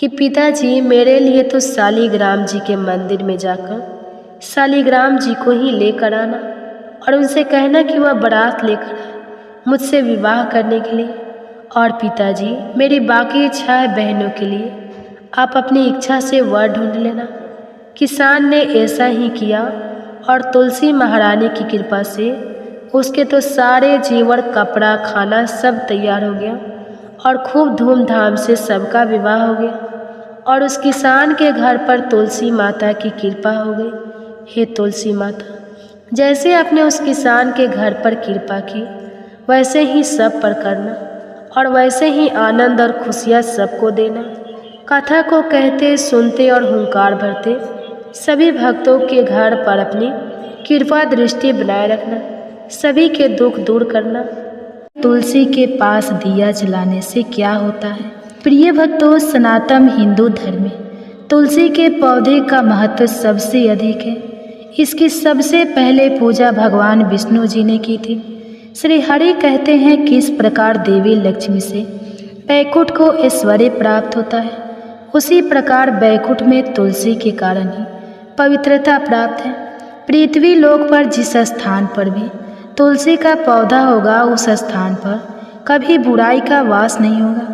कि पिताजी मेरे लिए तो शालिग्राम जी के मंदिर में जाकर शालिग्राम जी को ही लेकर आना और उनसे कहना कि वह बारात लेकर आए मुझसे विवाह करने के लिए। और पिताजी मेरी बाकी इच्छाएं बहनों के लिए आप अपनी इच्छा से वर ढूंढ लेना। किसान ने ऐसा ही किया और तुलसी महारानी की कृपा से उसके तो सारे जेवर कपड़ा खाना सब तैयार हो गया और खूब धूमधाम से सबका विवाह हो गया। और उस किसान के घर पर तुलसी माता की कृपा हो गई। हे तुलसी माता, जैसे आपने उस किसान के घर पर कृपा की वैसे ही सब पर करना और वैसे ही आनंद और खुशियाँ सबको देना। कथा को कहते सुनते और हुंकार भरते सभी भक्तों के घर पर अपनी कृपा दृष्टि बनाए रखना, सभी के दुख दूर करना। तुलसी के पास दिया जलाने से क्या होता है? प्रिय भक्तों, सनातन हिंदू धर्म में तुलसी के पौधे का महत्व सबसे अधिक है। इसकी सबसे पहले पूजा भगवान विष्णु जी ने की थी। श्री हरि कहते हैं किस प्रकार देवी लक्ष्मी से बैकुंठ को ऐश्वर्य प्राप्त होता है, उसी प्रकार बैकुंठ में तुलसी के कारण ही पवित्रता प्राप्त है। पृथ्वी लोक पर जिस स्थान पर भी तुलसी का पौधा होगा उस स्थान पर कभी बुराई का वास नहीं होगा।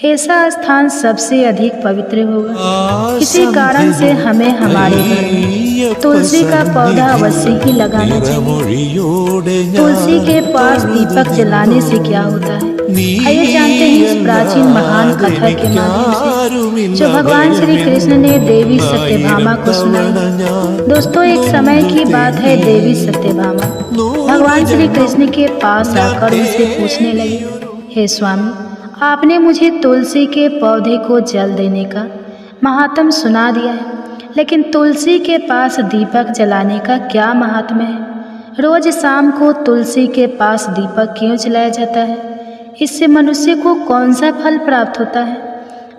ऐसा स्थान सबसे अधिक पवित्र होगा। इसी कारण से हमें हमारे घर में तुलसी का पौधा अवश्य ही लगाना चाहिए। तुलसी के पास दीपक जलाने से क्या होता है, आइए जानते हैं इस प्राचीन महान कथा के माध्यम से जो भगवान श्री कृष्ण ने देवी सत्यभामा को सुनाई। दोस्तों, एक समय की बात है, देवी सत्यभामा भगवान श्री कृष्ण के पास आकर उनसे पूछने लगी, हे स्वामी, आपने मुझे तुलसी के पौधे को जल देने का महात्म सुना दिया है, लेकिन तुलसी के पास दीपक जलाने का क्या महात्म्य है? रोज शाम को तुलसी के पास दीपक क्यों जलाया जाता है? इससे मनुष्य को कौन सा फल प्राप्त होता है?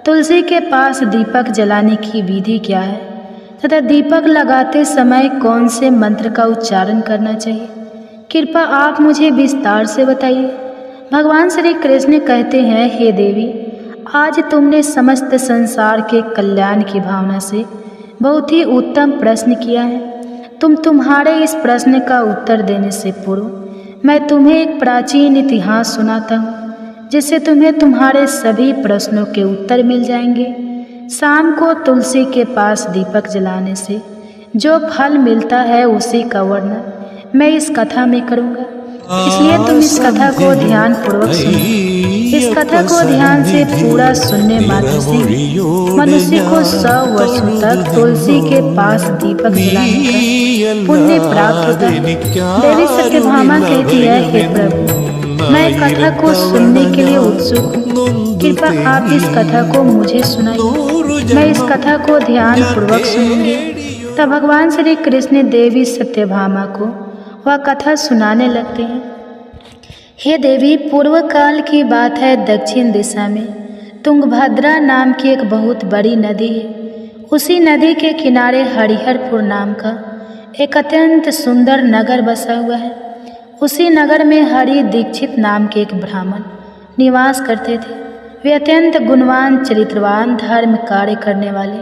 तुलसी के पास दीपक जलाने की विधि क्या है तथा दीपक लगाते समय कौन से मंत्र का उच्चारण करना चाहिए? कृपया आप मुझे विस्तार से बताइए। भगवान श्री कृष्ण कहते हैं, हे देवी, आज तुमने समस्त संसार के कल्याण की भावना से बहुत ही उत्तम प्रश्न किया है। तुम्हारे इस प्रश्न का उत्तर देने से पूर्व मैं तुम्हें एक प्राचीन इतिहास सुनाता हूँ, जिससे तुम्हें तुम्हारे सभी प्रश्नों के उत्तर मिल जाएंगे। शाम को तुलसी के पास दीपक जलाने से जो फल मिलता है उसी का वर्णन मैं इस कथा में करूँगा, इसलिए तुम इस कथा को ध्यान पूर्वक सुनो। इस कथा को ध्यान से पूरा सुनने मात्र से मनुष्य को 100 वर्षों तक तुलसी के पास दीपक जलाने का पुण्य प्राप्त होता है। देवी सत्यभामा कहती है, हे प्रभु, मैं कथा को सुनने के लिए उत्सुक हूँ, कृपया आप इस कथा को मुझे सुनाइए। मैं इस कथा को ध्यान पूर्वक सुनूंगी। तब भगवान श्री कृष्ण देवी सत्यभामा को वह कथा सुनाने लगते हैं। हे देवी, पूर्व काल की बात है, दक्षिण दिशा में तुंगभद्रा नाम की एक बहुत बड़ी नदी है। उसी नदी के किनारे हरिहरपुर नाम का एक अत्यंत सुंदर नगर बसा हुआ है। उसी नगर में हरि दीक्षित नाम के एक ब्राह्मण निवास करते थे। वे अत्यंत गुणवान, चरित्रवान, धर्म कार्य करने वाले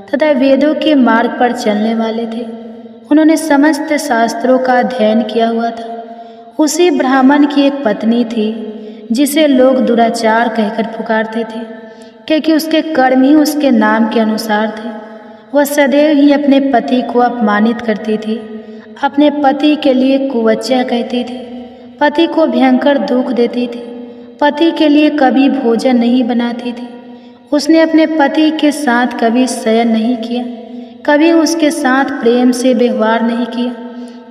तथा वेदों के मार्ग पर चलने वाले थे। उन्होंने समस्त शास्त्रों का अध्ययन किया हुआ था। उसी ब्राह्मण की एक पत्नी थी जिसे लोग दुराचार कहकर पुकारते थे, क्योंकि उसके कर्म ही उसके नाम के अनुसार थे। वह सदैव ही अपने पति को अपमानित करती थी, अपने पति के लिए कुवच्चा कहती थी, पति को भयंकर दुख देती थी, पति के लिए कभी भोजन नहीं बनाती थी। उसने अपने पति के साथ कभी शयन नहीं किया, कभी उसके साथ प्रेम से व्यवहार नहीं किया।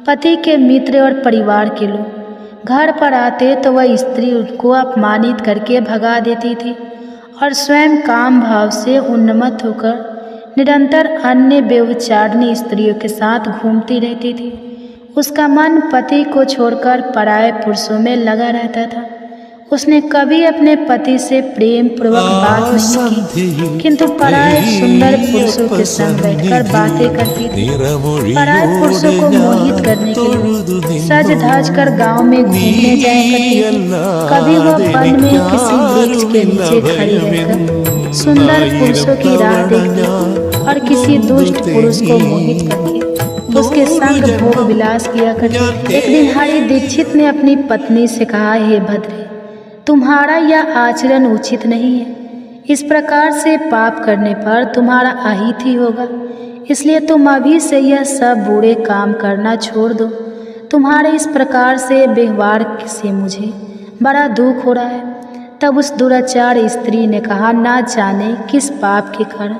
पति के मित्र और परिवार के लोग घर पर आते तो वह स्त्री उनको अपमानित करके भगा देती थी और स्वयं काम भाव से उन्मत्त होकर निरंतर अन्य व्यभिचारिणी स्त्रियों के साथ घूमती रहती थी। उसका मन पति को छोड़कर पराये पुरुषों में लगा रहता था। उसने कभी अपने पति से प्रेम पूर्वक बात नहीं की, किंतु पराये सुंदर पुरुषों के संग बैठकर बातें करती थी। पराये पुरुषों को मोहित करने के लिए सज धज कर गाँव में घूमने जाया करती थी। कभी वह वन में किसी वृक्ष के नीचे खड़ी रहकर सुंदर पुरुषों की राह देखती और किसी दुष्ट पुरुष को मोहित करके उसके संग भोग विलास किया करती। एक दिन हरि दीक्षित ने अपनी पत्नी से कहा, हे भद्रे, तुम्हारा यह आचरण उचित नहीं है। इस प्रकार से पाप करने पर तुम्हारा अहित ही होगा, इसलिए तुम अभी से यह सब बुरे काम करना छोड़ दो। तुम्हारे इस प्रकार से व्यवहार से मुझे बड़ा दुख हो रहा है। तब उस दुराचार स्त्री ने कहा, ना जाने किस पाप के कारण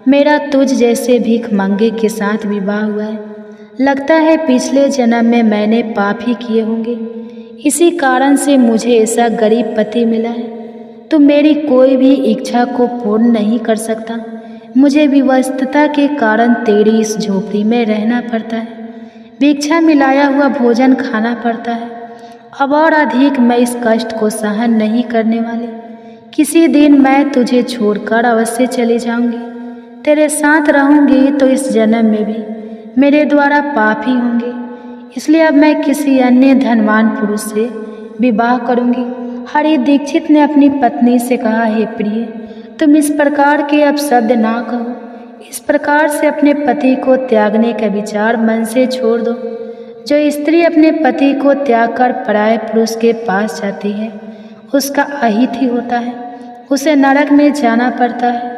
मेरा तुझ जैसे भीख मंगे के साथ विवाह हुआ है। लगता है पिछले जन्म में मैंने पाप ही किए होंगे, इसी कारण से मुझे ऐसा गरीब पति मिला है। तो मेरी कोई भी इच्छा को पूर्ण नहीं कर सकता। मुझे विवशता के कारण तेरी इस झोपड़ी में रहना पड़ता है, भिक्षा मिलाया हुआ भोजन खाना पड़ता है। अब और अधिक मैं इस कष्ट को सहन नहीं करने वाली। किसी दिन मैं तुझे छोड़कर अवश्य चली जाऊंगी। तेरे साथ रहूंगी तो इस जन्म में भी मेरे द्वारा पाप ही होंगे, इसलिए अब मैं किसी अन्य धनवान पुरुष से विवाह करूंगी। हरि दीक्षित ने अपनी पत्नी से कहा, हे प्रिय, तुम इस प्रकार के अब शब्द ना कहो। इस प्रकार से अपने पति को त्यागने का विचार मन से छोड़ दो। जो स्त्री अपने पति को त्याग कर पराये पुरुष के पास जाती है, उसका अहित ही होता है, उसे नरक में जाना पड़ता है।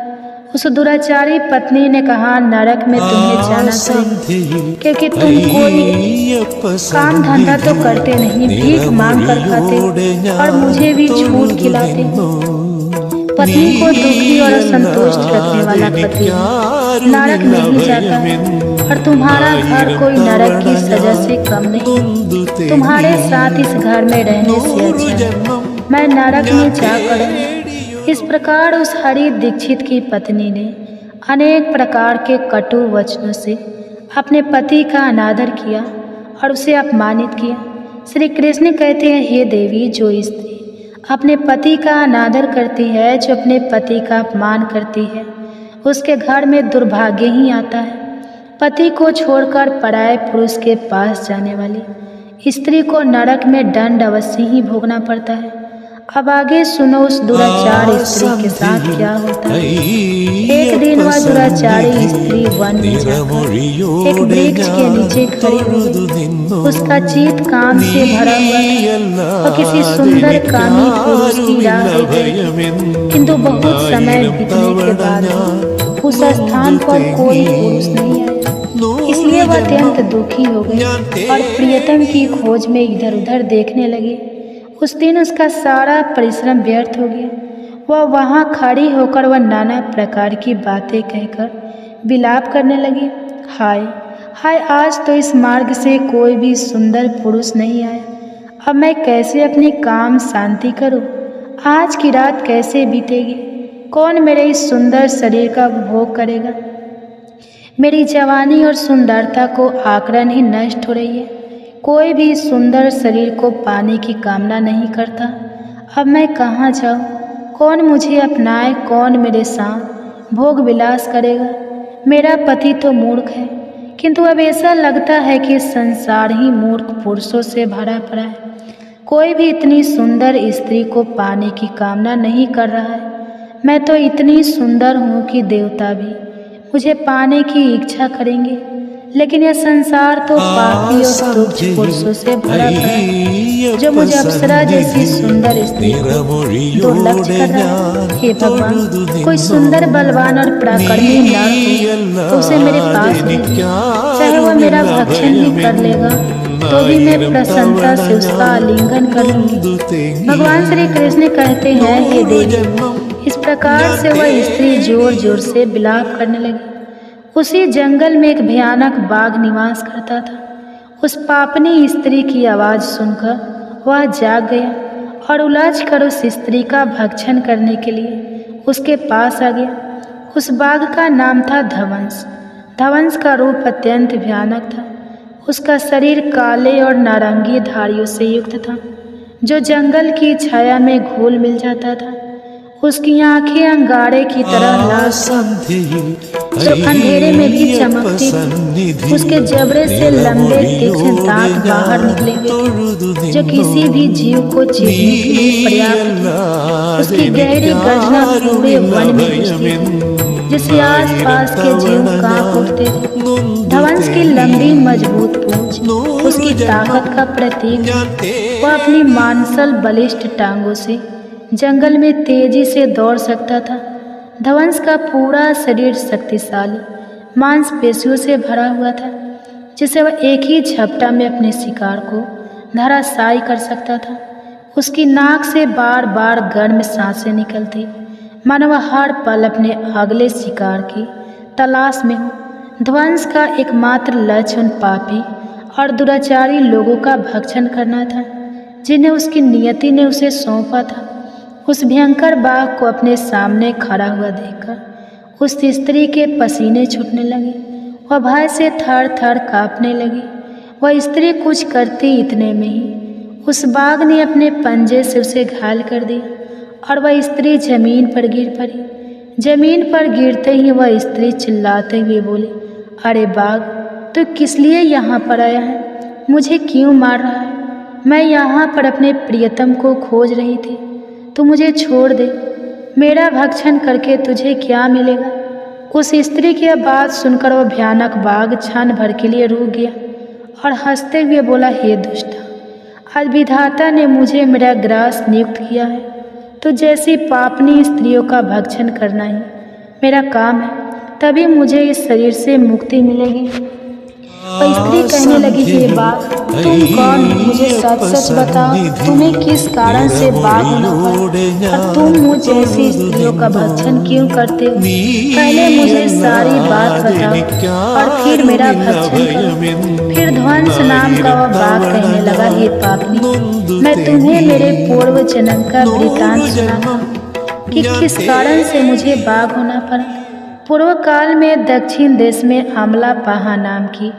उस दुराचारी पत्नी ने कहा, नरक में तुम्हें जाना चाहिए, क्योंकि तुम कोई काम धंधा तो करते नहीं, भीख मांग कर खाते और मुझे भी छूट खिलाते। पत्नी को दुखी और असंतुष्ट रखने वाला पति नरक नहीं जाता, और तुम्हारा घर कोई नरक की सजा से कम नहीं। तुम्हारे साथ इस घर में रहने से अच्छा मैं नरक में जाकर। इस प्रकार उस हरि दीक्षित की पत्नी ने अनेक प्रकार के कटु वचनों से अपने पति का अनादर किया और उसे अपमानित किया। श्री कृष्ण कहते हैं, हे देवी, जो स्त्री अपने पति का अनादर करती है, जो अपने पति का अपमान करती है, उसके घर में दुर्भाग्य ही आता है। पति को छोड़कर पराये पुरुष के पास जाने वाली स्त्री को नरक में दंड अवश्य ही भोगना पड़ता है। अब आगे सुनो उस दुराचार स्त्री के साथ क्या होता है। एक दिन वह दुराचारी स्त्री वन में जाकर एक वृक्ष के नीचे खड़ी हुई। उसका चित्त काम से भरा हुआ था और किसी सुंदर कामी पुरुष की राह देख रही, किंतु बहुत समय बीतने के बाद उस स्थान पर कोई पुरुष नहीं आया। इसलिए वह अत्यंत दुखी हो गई और प्रियतम की खोज में इधर उधर देखने लगी। उस दिन उसका सारा परिश्रम व्यर्थ हो गया। वह वहाँ खड़ी होकर वह नाना प्रकार की बातें कहकर विलाप करने लगी। हाय हाय, आज तो इस मार्ग से कोई भी सुंदर पुरुष नहीं आया। अब मैं कैसे अपनी काम शांति करूं? आज की रात कैसे बीतेगी? कौन मेरे इस सुंदर शरीर का उपभोग करेगा? मेरी जवानी और सुंदरता को आकरण ही नष्ट हो रही है। कोई भी सुंदर शरीर को पाने की कामना नहीं करता। अब मैं कहाँ जाऊँ? कौन मुझे अपनाए? कौन मेरे साथ भोग विलास करेगा? मेरा पति तो मूर्ख है, किंतु अब ऐसा लगता है कि संसार ही मूर्ख पुरुषों से भरा पड़ा है। कोई भी इतनी सुंदर स्त्री को पाने की कामना नहीं कर रहा है। मैं तो इतनी सुंदर हूँ कि देवता भी मुझे पाने की इच्छा करेंगे, लेकिन यह संसार तो पापी और तुच्छ पुरुषों से भरा पड़ा है, जो मुझे अप्सरा जैसी सुंदर स्त्री को दुर्लक्ष कर रहा है। हे भगवान, कोई सुंदर बलवान और पराक्रमी नर हो तो उसे मेरे पास भेजिए। चाहे वह मेरा भक्षण ही कर लेगा तो भी मैं प्रसन्नता से उसका आलिंगन कर लूंगी। भगवान श्री कृष्ण कहते हैं, हे देवी, इस प्रकार से वह स्त्री जोर जोर से विलाप करने लगी। उसी जंगल में एक भयानक बाघ निवास करता था। उस पापनी स्त्री की आवाज़ सुनकर वह जाग गया और उलझ कर उस स्त्री का भक्षण करने के लिए उसके पास आ गया। उस बाघ का नाम था धवंस। धवंस का रूप अत्यंत भयानक था। उसका शरीर काले और नारंगी धारियों से युक्त था, जो जंगल की छाया में घुल मिल जाता था। उसकी आंखें अंगारे की तरह लाल जो अंधेरे में भी चमकती थी। उसके जबड़े से लंबे तीक्ष्ण दांत बाहर निकले हुए थे, जो किसी भी जीव को चीरने के लिए पर्याप्त थे। उसकी गहरी गर्जना पूरे वन में गूंजती थी, जिससे आस पास के जीव कांप उठते थे। धवंस की लंबी मजबूत पूंछ उसकी ताकत का प्रतीक थी। वह अपनी मांसल बलिष्ठ टांगों से जंगल में तेजी से दौड़ सकता था। धवंस का पूरा शरीर शक्तिशाली मांसपेशियों से भरा हुआ था, जिससे वह एक ही झपटा में अपने शिकार को धराशायी कर सकता था। उसकी नाक से बार बार गर्म सांसें निकलती, मानो वह हर पल अपने अगले शिकार की तलाश में हो। ध्वंस का एकमात्र लक्ष्य उन पापी और दुराचारी लोगों का भक्षण करना था, जिन्हें उसकी नियति ने उसे सौंपा था। उस भयंकर बाघ को अपने सामने खड़ा हुआ देखकर उस स्त्री के पसीने छूटने लगे। वह भय से थर थर काँपने लगी। वह स्त्री कुछ करती इतने में ही उस बाघ ने अपने पंजे से उसे घायल कर दिया और वह स्त्री जमीन पर गिर पड़ी। जमीन पर गिरते ही वह स्त्री चिल्लाते हुए बोली, अरे बाघ, तू किस लिए यहाँ पर आया है? मुझे क्यों मार रहा है? मैं यहाँ पर अपने प्रियतम को खोज रही थी। तू मुझे छोड़ दे। मेरा भक्षण करके तुझे क्या मिलेगा? उस स्त्री की यह बात सुनकर वह भयानक बाघ क्षण भर के लिए रुक गया और हंसते हुए बोला, हे दुष्टा, आज विधाता ने मुझे मेरा ग्रास नियुक्त किया है, तो जैसी पापनी स्त्रियों का भक्षण करना ही मेरा काम है, तभी मुझे इस शरीर से मुक्ति मिलेगी। वह स्त्री कहने लगी, हे बाघ, तुम कौन हो? मुझे सच सच बताओ, तुम्हें किस कारण से बाघ होना पड़ा और तुम मुझ जैसी स्त्रियों का भक्षण क्यों करते हो? पहले मुझे सारी बात बताओ और फिर मेरा भक्षण करो। फिर ध्वंस नाम का वह बाघ कहने लगा, हे पापनी, मैं तुम्हें मेरे पूर्व जन्म का वृतांत सुनाता हूँ कि किस कारण से मुझे बाघ होना पड़ा। पूर्व काल में दक्षिण देश में अमलापाहा नाम की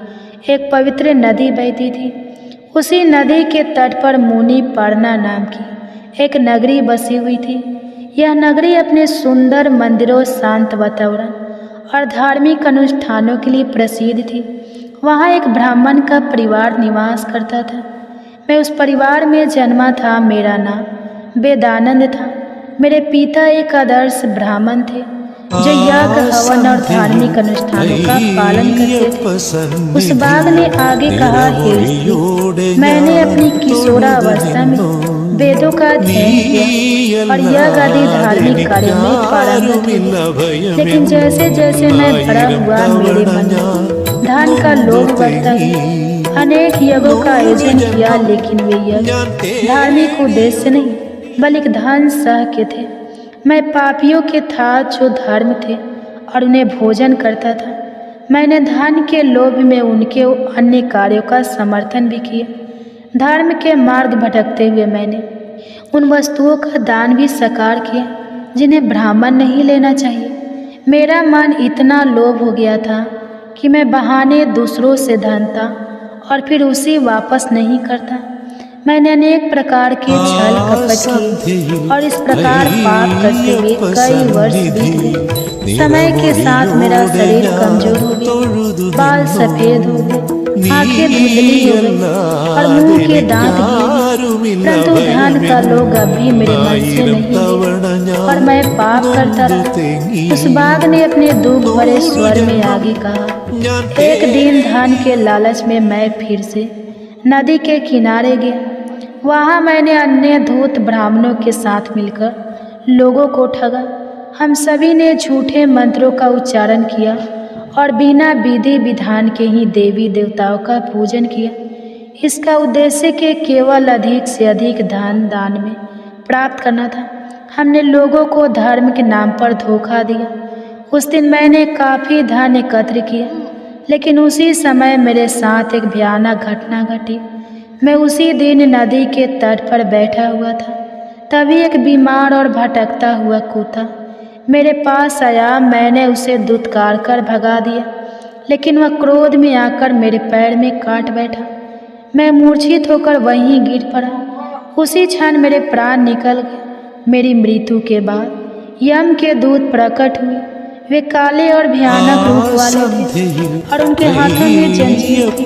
एक पवित्र नदी बहती थी। उसी नदी के तट पर मुनि पर्णा नाम की एक नगरी बसी हुई थी। यह नगरी अपने सुंदर मंदिरों, शांत वातावरण और धार्मिक अनुष्ठानों के लिए प्रसिद्ध थी। वहाँ एक ब्राह्मण का परिवार निवास करता था। मैं उस परिवार में जन्मा था। मेरा नाम वेदानंद था। मेरे पिता एक आदर्श ब्राह्मण थे जो यज्ञ, हवन और धार्मिक अनुष्ठानों का पालन करते थे। उस बाघ ने आगे कहा, हे स्त्री, मैंने अपनी किशोरावस्था में वेदों का अध्ययन किया और यज्ञ आदि धार्मिक कार्यों में पारंगत थी। लेकिन जैसे जैसे मैं बड़ा हुआ, मेरे मन में धन का लोभ बढ़ता गया। अनेक यज्ञों का आयोजन किया, लेकिन वे यज्ञ धार्मिक उद्देश्य नहीं बल्कि धन सह के थे। मैं पापियों के था जो धर्म थे और उन्हें भोजन करता था। मैंने धन के लोभ में उनके अन्य कार्यों का समर्थन भी किया। धर्म के मार्ग भटकते हुए मैंने उन वस्तुओं का दान भी साकार किया जिन्हें ब्राह्मण नहीं लेना चाहिए। मेरा मन इतना लोभ हो गया था कि मैं बहाने दूसरों से धनता और फिर उसे वापस नहीं करता। मैंने अनेक प्रकार के छल कपट किए और इस प्रकार पाप करते हुए कई वर्ष बीत गए। समय के साथ मेरा शरीर कमजोर हो गया, बाल सफेद हो गए, आंखें धुंधली हो गई और मुंह के दांत गिरे। परंतु धन का लोग अभी मेरे मन से नहीं गए और मैं पाप करता रहा। उस बाघ ने अपने दुख भरे स्वर में आगे कहा, एक दिन धन के लालच में मैं फिर से नदी के किनारे गया। वहाँ मैंने अन्य धूर्त ब्राह्मणों के साथ मिलकर लोगों को ठगा। हम सभी ने झूठे मंत्रों का उच्चारण किया और बिना विधि विधान के ही देवी देवताओं का पूजन किया। इसका उद्देश्य के केवल अधिक से अधिक धन दान में प्राप्त करना था। हमने लोगों को धर्म के नाम पर धोखा दिया। उस दिन मैंने काफ़ी धन एकत्र किया, लेकिन उसी समय मेरे साथ एक भयानक घटना घटी। मैं उसी दिन नदी के तट पर बैठा हुआ था। तभी एक बीमार और भटकता हुआ कुत्ता मेरे पास आया। मैंने उसे दुत्कार कर भगा दिया, लेकिन वह क्रोध में आकर मेरे पैर में काट बैठा। मैं मूर्छित होकर वहीं गिर पड़ा। उसी क्षण मेरे प्राण निकल गए। मेरी मृत्यु के बाद यम के दूत प्रकट हुए। वे काले और भयानक रूप वाले थे और उनके हाथों में जंजीर थी।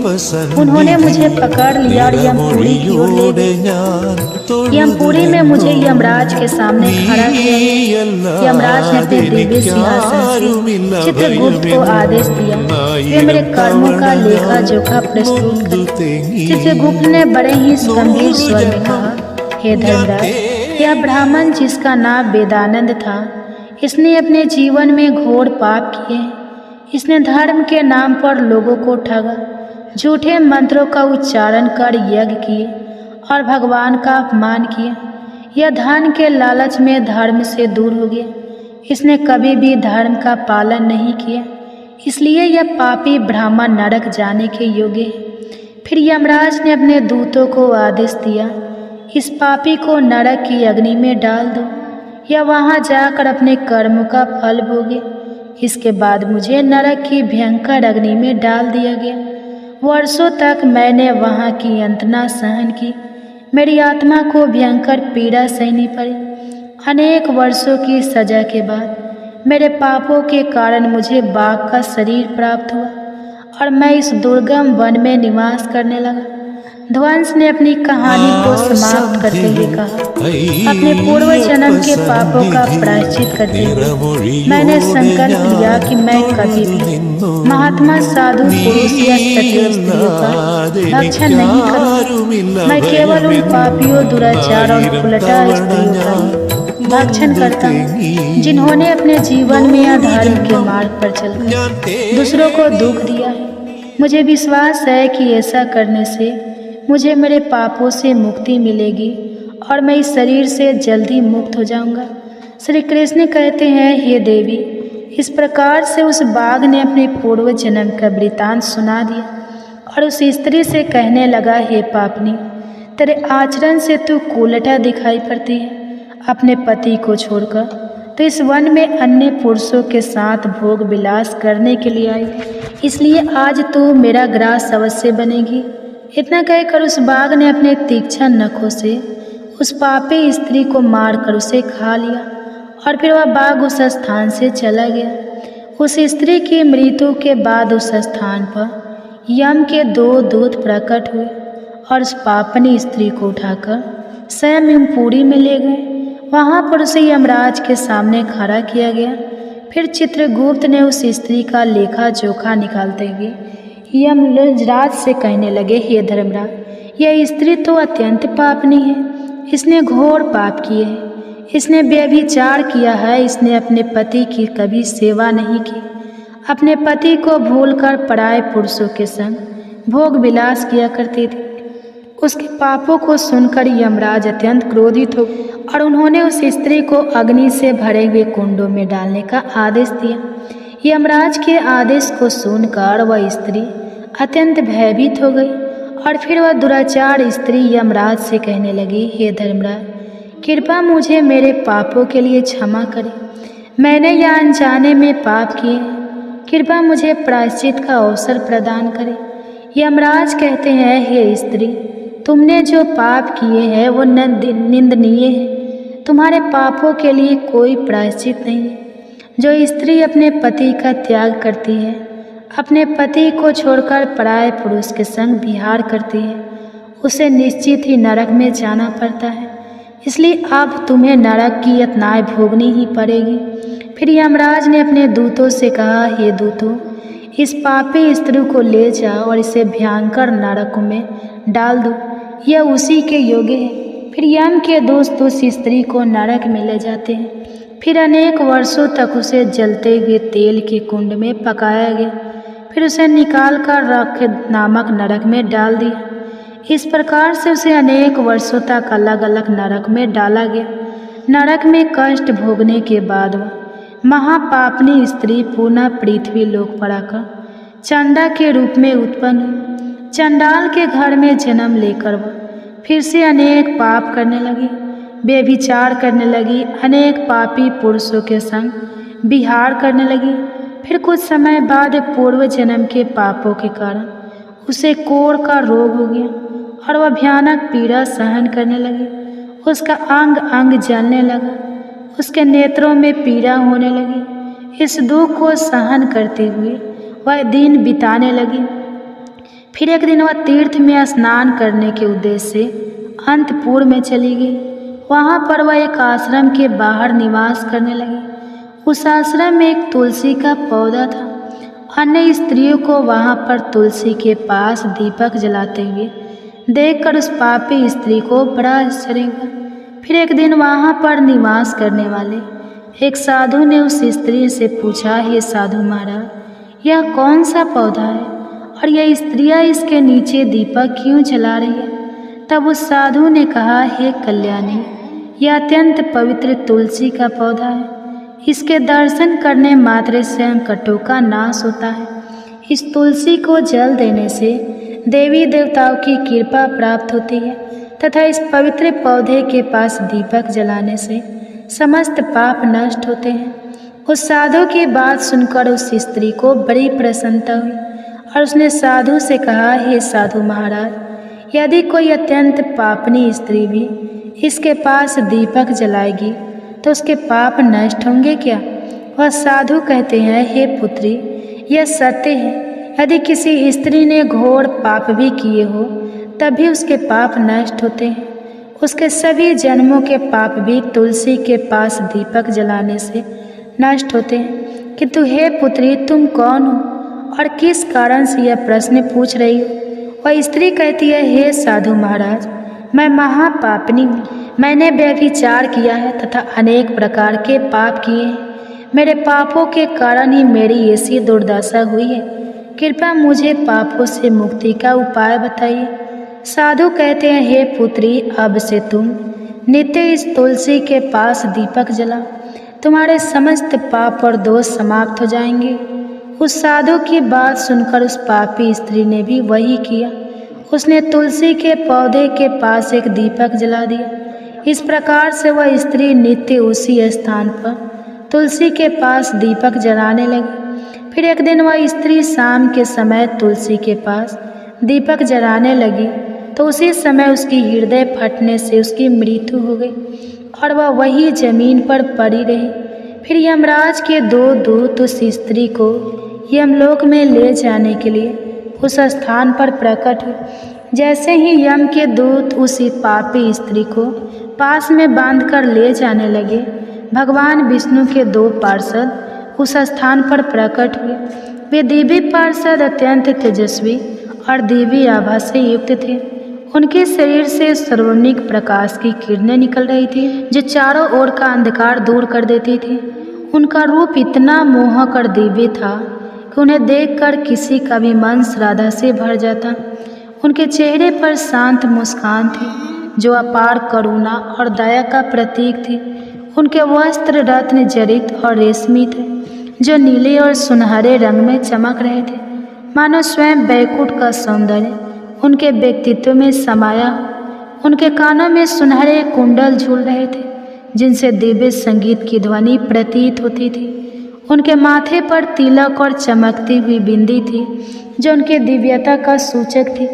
उन्होंने मुझे पकड़ लिया और यमपुरी की ओर ले गए। यमपुरी में मुझे यमराज के सामने खड़ा किया। यमराज ने अपने दिव्य सिंहासन से चित्रगुप्त को आदेश दिया, वे मेरे कर्मों का लेखा जोखा प्रस्तुत करें। चित्रगुप्त ने बड़े ही गंभीर स्वर में कहा, हे धर्मराज, यह ब्राह्मण जिसका नाम वेदानंद था, इसने अपने जीवन में घोर पाप किए। इसने धर्म के नाम पर लोगों को ठगा, झूठे मंत्रों का उच्चारण कर यज्ञ किए और भगवान का अपमान किया। यह धन के लालच में धर्म से दूर हो गया। इसने कभी भी धर्म का पालन नहीं किया, इसलिए यह पापी ब्राह्मण नरक जाने के योग्य है। फिर यमराज ने अपने दूतों को आदेश दिया, इस पापी को नरक की अग्नि में डाल दो, या वहाँ जाकर अपने कर्म का फल भोगे। इसके बाद मुझे नरक की भयंकर अग्नि में डाल दिया गया। वर्षों तक मैंने वहाँ की यंत्रणा सहन की। मेरी आत्मा को भयंकर पीड़ा सहनी पड़ी। अनेक वर्षों की सजा के बाद मेरे पापों के कारण मुझे बाघ का शरीर प्राप्त हुआ और मैं इस दुर्गम वन में निवास करने लगा। ध्वंस ने अपनी कहानी को समाप्त करते हुए कहा, अपने पूर्व जन्म के पापों का प्रायश्चित करते हुए मैंने संकल्प लिया कि मैं कभी भी महात्मा, साधु, पुरुष या सती स्त्रियों का भक्षण नहीं करूंगा। मैं केवल उन पापियों, दुराचार और उलटा स्त्रियों का भक्षण करता हूँ जिन्होंने अपने जीवन में अधर्म के मार्ग पर चलकर दूसरों को दुख दिया है। मुझे विश्वास है कि ऐसा करने से मुझे मेरे पापों से मुक्ति मिलेगी और मैं इस शरीर से जल्दी मुक्त हो जाऊंगा। श्री कृष्ण कहते हैं, हे देवी, इस प्रकार से उस बाघ ने अपने पूर्व जन्म का वृतांत सुना दिया और उस स्त्री से कहने लगा, हे पापनी, तेरे आचरण से तू कुलटा दिखाई पड़ती है। अपने पति को छोड़कर तो इस वन में अन्य पुरुषों के साथ भोग विलास करने के लिए आई, इसलिए आज तू मेरा ग्रास अवश्य बनेगी। इतना कहकर उस बाघ ने अपने तीक्ष्ण नखों से उस पापी स्त्री को मारकर उसे खा लिया और फिर वह बाघ उस स्थान से चला गया। उस स्त्री की मृत्यु के बाद उस स्थान पर यम के 2 दूत प्रकट हुए और उस पापनी स्त्री को उठाकर स्वयं यमपुरी में ले गए। वहाँ पर उसे यमराज के सामने खड़ा किया गया। फिर चित्रगुप्त ने उस स्त्री का लेखा जोखा निकालते हुए यमराज से कहने लगे, हे धर्मराज, यह स्त्री तो अत्यंत पापनी है। इसने घोर पाप किए हैं। इसने व्यभिचार किया है। इसने अपने पति की कभी सेवा नहीं की। अपने पति को भूलकर पराये पुरुषों के संग भोग विलास किया करती थी। उसके पापों को सुनकर यमराज अत्यंत क्रोधित हो और उन्होंने उस स्त्री को अग्नि से भरे हुए कुंडों में डालने का आदेश दिया। यमराज के आदेश को सुनकर वह स्त्री अत्यंत भयभीत हो गई और फिर वह दुराचार स्त्री यमराज से कहने लगी, हे धर्मराज, कृपा मुझे मेरे पापों के लिए क्षमा करें। मैंने यह अनजाने में पाप किए हैं। कृपा मुझे प्रायश्चित का अवसर प्रदान करें। यमराज कहते हैं, हे स्त्री, तुमने जो पाप किए हैं वो निंदनीय है। तुम्हारे पापों के लिए कोई प्रायश्चित नहीं है। जो स्त्री अपने पति का त्याग करती है, अपने पति को छोड़कर पराये पुरुष के संग विहार करती है, उसे निश्चित ही नरक में जाना पड़ता है। इसलिए अब तुम्हें नरक की यातनाएं भोगनी ही पड़ेगी। फिर यमराज ने अपने दूतों से कहा, हे दूतों, इस पापी स्त्री को ले जाओ और इसे भयंकर नरक में डाल दो। यह उसी के योग्य है। फिर यम के दोस्त उस स्त्री को नरक में ले जाते हैं। फिर अनेक वर्षों तक उसे जलते हुए तेल के कुंड में पकाया गया। फिर उसे निकालकर रख नामक नरक में डाल दिया। इस प्रकार से उसे अनेक वर्षों तक अलग अलग नरक में डाला गया। नरक में कष्ट भोगने के बाद वह महापापनी स्त्री पुनः पृथ्वी लोक पर आकर चंडा के रूप में उत्पन्न हुई। चंडाल के घर में जन्म लेकर वह फिर से अनेक पाप करने लगी, व्यभिचार करने लगी, अनेक पापी पुरुषों के संग विहार करने लगी। फिर कुछ समय बाद पूर्व जन्म के पापों के कारण उसे कोढ़ का रोग हो गया और वह भयानक पीड़ा सहन करने लगी। उसका अंग अंग जलने लगा, उसके नेत्रों में पीड़ा होने लगी। इस दुख को सहन करते हुए वह दिन बिताने लगी। फिर एक दिन वह तीर्थ में स्नान करने के उद्देश्य से अंतपुर में चली गई। वहाँ पर वह एक आश्रम के बाहर निवास करने लगी। उस आश्रम में एक तुलसी का पौधा था। अन्य स्त्रियों को वहाँ पर तुलसी के पास दीपक जलाते हुए देखकर उस पापी स्त्री को बड़ा आश्चर्य हुआ। फिर एक दिन वहाँ पर निवास करने वाले एक साधु ने उस स्त्री से पूछा, हे साधु महाराज, यह कौन सा पौधा है और यह स्त्रियाँ इसके नीचे दीपक क्यों जला रही है? तब उस साधु ने कहा, हे कल्याणी, यह अत्यंत पवित्र तुलसी का पौधा है। इसके दर्शन करने मात्र से संकटों का नाश होता है। इस तुलसी को जल देने से देवी देवताओं की कृपा प्राप्त होती है तथा इस पवित्र पौधे के पास दीपक जलाने से समस्त पाप नष्ट होते हैं। उस साधु की बात सुनकर उस स्त्री को बड़ी प्रसन्नता हुई और उसने साधु से कहा, हे साधु महाराज, यदि कोई अत्यंत पापनी स्त्री भी इसके पास दीपक जलाएगी तो उसके पाप नष्ट होंगे क्या? वह साधु कहते हैं, हे पुत्री, यह सत्य है। यदि किसी स्त्री ने घोर पाप भी किए हो तब भी उसके पाप नष्ट होते हैं। उसके सभी जन्मों के पाप भी तुलसी के पास दीपक जलाने से नष्ट होते हैं। किंतु हे पुत्री, तुम कौन हो और किस कारण से यह प्रश्न पूछ रही हो? वह स्त्री कहती है, हे साधु महाराज, मैं महापापनी हूँ। मैंने व्यभिचार किया है तथा अनेक प्रकार के पाप किए हैं। मेरे पापों के कारण ही मेरी ऐसी दुर्दशा हुई है। कृपया मुझे पापों से मुक्ति का उपाय बताइए। साधु कहते हैं, हे पुत्री, अब से तुम नित्य इस तुलसी के पास दीपक जलाओ, तुम्हारे समस्त पाप और दोष समाप्त हो जाएंगे। उस साधु की बात सुनकर उस पापी स्त्री ने भी वही किया। उसने तुलसी के पौधे के पास एक दीपक जला दिया। इस प्रकार से वह स्त्री नित्य उसी स्थान पर तुलसी के पास दीपक जलाने लगी। फिर एक दिन वह स्त्री शाम के समय तुलसी के पास दीपक जलाने लगी तो उसी समय उसकी हृदय फटने से उसकी मृत्यु हो गई और वह वही जमीन पर पड़ी रही। फिर यमराज के दो दूत उस स्त्री को यमलोक में ले जाने के लिए उस स्थान पर प्रकट हुए। जैसे ही यम के दूत उसी पापी स्त्री को पास में बांधकर ले जाने लगे, भगवान विष्णु के दो पार्षद उस स्थान पर प्रकट हुए। वे दिव्य पार्षद अत्यंत तेजस्वी और दिव्य आभा से युक्त थे। उनके शरीर से स्वर्णिक प्रकाश की किरणें निकल रही थी जो चारों ओर का अंधकार दूर कर देती थी। उनका रूप इतना मोहक और दिव्य था कि उन्हें देखकर किसी का भी मन श्रद्धा से भर जाता। उनके चेहरे पर शांत मुस्कान थी जो अपार करुणा और दया का प्रतीक थी। उनके वस्त्र रत्न जड़ित और रेशमी थे जो नीले और सुनहरे रंग में चमक रहे थे, मानो स्वयं बैकुंठ का सौंदर्य उनके व्यक्तित्व में समाया हो। उनके कानों में सुनहरे कुंडल झूल रहे थे जिनसे दिव्य संगीत की ध्वनि प्रतीत होती थी। उनके माथे पर तिलक और चमकती हुई बिंदी थी जो उनके दिव्यता का सूचक थी।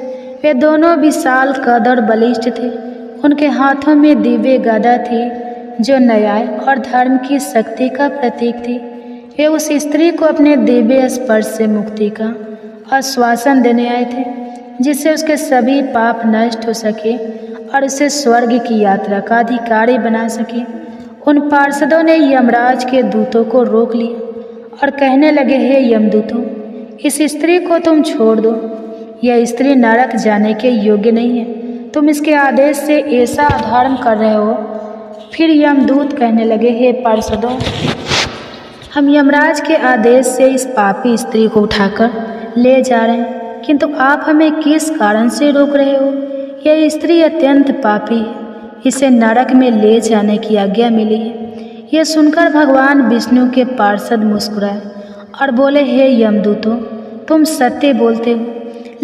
वे दोनों विशाल कद और बलिष्ठ थे। उनके हाथों में दिव्य गदा थी जो न्याय और धर्म की शक्ति का प्रतीक थी। वे उस स्त्री को अपने दिव्य स्पर्श से मुक्ति का आश्वासन देने आए थे जिससे उसके सभी पाप नष्ट हो सके और उसे स्वर्ग की यात्रा का अधिकारी बना सके। उन पार्षदों ने यमराज के दूतों को रोक लिया और कहने लगे, हे यमदूतों, इस स्त्री को तुम छोड़ दो। यह स्त्री नरक जाने के योग्य नहीं है। तुम इसके आदेश से ऐसा अधर्म कर रहे हो। फिर यमदूत कहने लगे, हे पार्षदों, हम यमराज के आदेश से इस पापी स्त्री को उठाकर ले जा रहे हैं, किंतु आप हमें किस कारण से रोक रहे हो? यह स्त्री अत्यंत पापी है, इसे नरक में ले जाने की आज्ञा मिली है। यह सुनकर भगवान विष्णु के पार्षद मुस्कुराए और बोले, हे यमदूतों, तुम सत्य बोलते हो,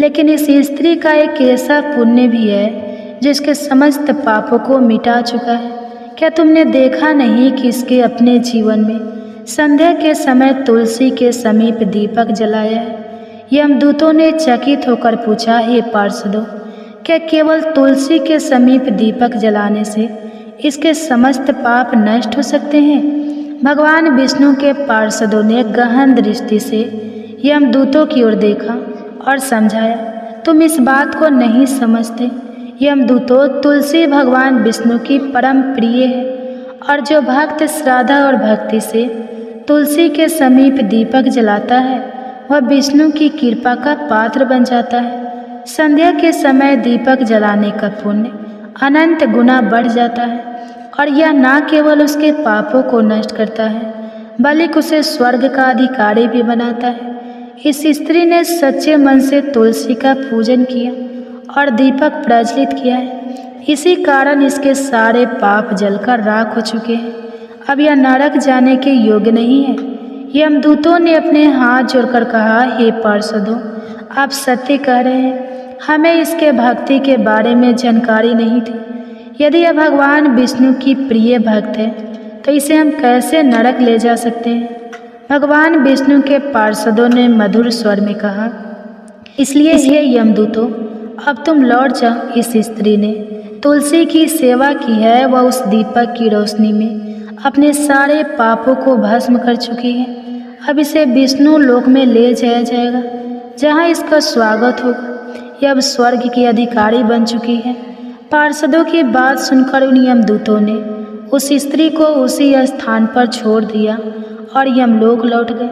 लेकिन इस स्त्री का एक ऐसा पुण्य भी है जिसके समस्त पापों को मिटा चुका है। क्या तुमने देखा नहीं कि इसके अपने जीवन में संध्या के समय तुलसी के समीप दीपक जलाया है? यमदूतों ने चकित होकर पूछा, हे पार्षदों, क्या केवल तुलसी के समीप दीपक जलाने से इसके समस्त पाप नष्ट हो सकते हैं? भगवान विष्णु के पार्षदों ने गहन दृष्टि से यमदूतों की ओर देखा और समझाया, तुम इस बात को नहीं समझते। यमदूतों, तुलसी भगवान विष्णु की परम प्रिय है और जो भक्त श्रद्धा और भक्ति से तुलसी के समीप दीपक जलाता है वह विष्णु की कृपा का पात्र बन जाता है। संध्या के समय दीपक जलाने का पुण्य अनंत गुना बढ़ जाता है और यह न केवल उसके पापों को नष्ट करता है बल्कि उसे स्वर्ग का अधिकारी भी बनाता है। इस स्त्री ने सच्चे मन से तुलसी का पूजन किया और दीपक प्रज्वलित किया है। इसी कारण इसके सारे पाप जलकर राख हो चुके हैं। अब यह नरक जाने के योग्य नहीं है। यमदूतों ने अपने हाथ जोड़कर कहा, हे पार्षदों, आप सत्य कह रहे हैं। हमें इसके भक्ति के बारे में जानकारी नहीं थी। यदि यह भगवान विष्णु की प्रिय भक्त है तो इसे हम कैसे नरक ले जा सकते हैं। भगवान विष्णु के पार्षदों ने मधुर स्वर में कहा, इसलिए हे यमदूतों, अब तुम लौट जाओ। इस स्त्री ने तुलसी की सेवा की है, वह उस दीपक की रोशनी में अपने सारे पापों को भस्म कर चुकी है। अब इसे विष्णु लोक में ले जाया जाएगा जहाँ इसका स्वागत होगा। यह अब स्वर्ग की अधिकारी बन चुकी है। पार्षदों की बात सुनकर उन यमदूतों ने उस स्त्री को उसी स्थान पर छोड़ दिया और यमलोक लौट गए।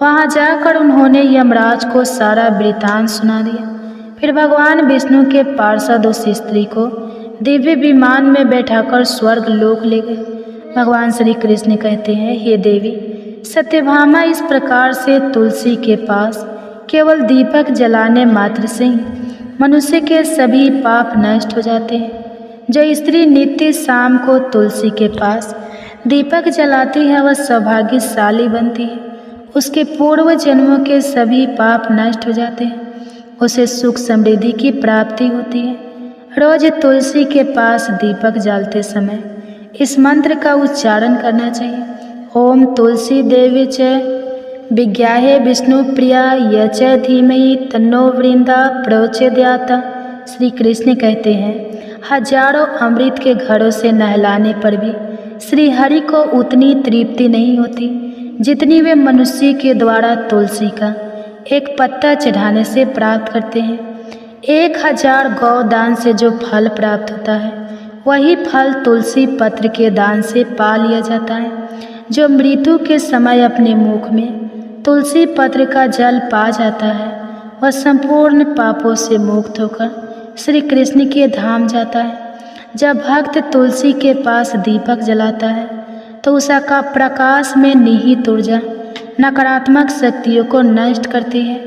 वहाँ जाकर उन्होंने यमराज को सारा वृतांत सुना दिया। फिर भगवान विष्णु के पार्षद उस स्त्री को दिव्य विमान में बैठाकर स्वर्ग लोक ले गए। भगवान श्री कृष्ण कहते हैं, हे देवी सत्यभामा, इस प्रकार से तुलसी के पास केवल दीपक जलाने मात्र से ही मनुष्य के सभी पाप नष्ट हो जाते हैं। जो स्त्री नित्य शाम को तुलसी के पास दीपक जलाती है वह सौभाग्यशाली बनती है। उसके पूर्व जन्मों के सभी पाप नष्ट हो जाते हैं। उसे सुख समृद्धि की प्राप्ति होती है। रोज तुलसी के पास दीपक जलाते समय इस मंत्र का उच्चारण करना चाहिए। ओम तुलसी देवी च विज्ञाहे विष्णु प्रिया य च धीमहि तन्नो वृंदा प्रचोदयात्। श्री कृष्ण कहते हैं, हजारों अमृत के घड़ों से नहलाने पर भी श्री हरि को उतनी तृप्ति नहीं होती जितनी वे मनुष्य के द्वारा तुलसी का एक पत्ता चढ़ाने से प्राप्त करते हैं। 1000 गौदान से जो फल प्राप्त होता है वही फल तुलसी पत्र के दान से पा लिया जाता है। जो मृत्यु के समय अपने मुख में तुलसी पत्र का जल पा जाता है वह संपूर्ण पापों से मुक्त होकर श्री कृष्ण के धाम जाता है। जब भक्त तुलसी के पास दीपक जलाता है तो उसका प्रकाश में निहित ऊर्जा नकारात्मक शक्तियों को नष्ट करती है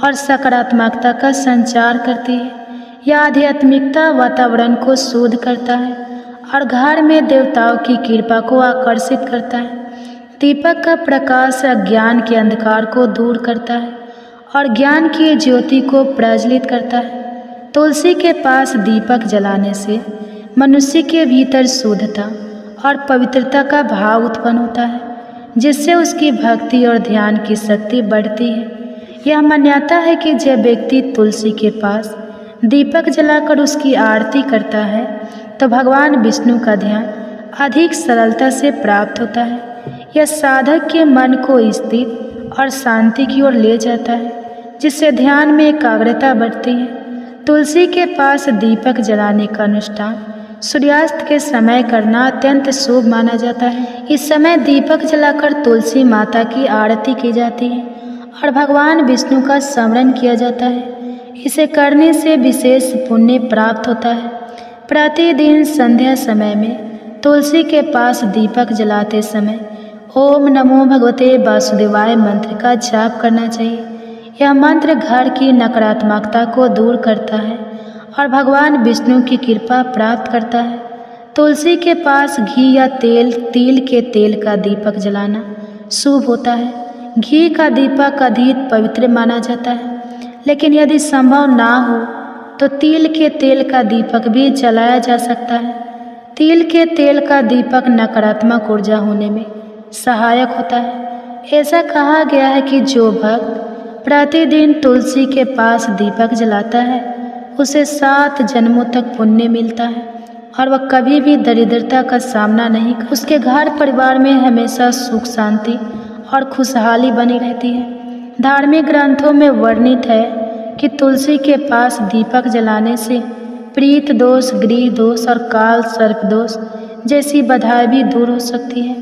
और सकारात्मकता का संचार करती है। यह आध्यात्मिकता वातावरण को शुद्ध करता है और घर में देवताओं की कृपा को आकर्षित करता है। दीपक का प्रकाश अज्ञान के अंधकार को दूर करता है और ज्ञान की ज्योति को प्रज्वलित करता है। तुलसी के पास दीपक जलाने से मनुष्य के भीतर शुद्धता और पवित्रता का भाव उत्पन्न होता है, जिससे उसकी भक्ति और ध्यान की शक्ति बढ़ती है। यह मान्यता है कि जब व्यक्ति तुलसी के पास दीपक जलाकर उसकी आरती करता है तो भगवान विष्णु का ध्यान अधिक सरलता से प्राप्त होता है। यह साधक के मन को स्थिर और शांति की ओर ले जाता है, जिससे ध्यान में एकाग्रता बढ़ती है। तुलसी के पास दीपक जलाने का अनुष्ठान सूर्यास्त के समय करना अत्यंत शुभ माना जाता है। इस समय दीपक जलाकर तुलसी माता की आरती की जाती है और भगवान विष्णु का स्मरण किया जाता है। इसे करने से विशेष पुण्य प्राप्त होता है। प्रतिदिन संध्या समय में तुलसी के पास दीपक जलाते समय ओम नमो भगवते वासुदेवाय मंत्र का जाप करना चाहिए। यह मंत्र घर की नकारात्मकता को दूर करता है और भगवान विष्णु की कृपा प्राप्त करता है। तुलसी के पास घी या तिल के तेल का दीपक जलाना शुभ होता है। घी का दीपक अधिक पवित्र माना जाता है, लेकिन यदि संभव ना हो तो तिल के तेल का दीपक भी जलाया जा सकता है। तिल के तेल का दीपक नकारात्मक ऊर्जा होने में सहायक होता है। ऐसा कहा गया है कि जो भक्त प्रतिदिन तुलसी के पास दीपक जलाता है उसे 7 जन्मों तक पुण्य मिलता है और वह कभी भी दरिद्रता का सामना नहीं कर। उसके घर परिवार में हमेशा सुख शांति और खुशहाली बनी रहती है। धार्मिक ग्रंथों में वर्णित है कि तुलसी के पास दीपक जलाने से प्रीत दोष, गृह दोष और काल सर्प दोष जैसी बाधाएं भी दूर हो सकती है।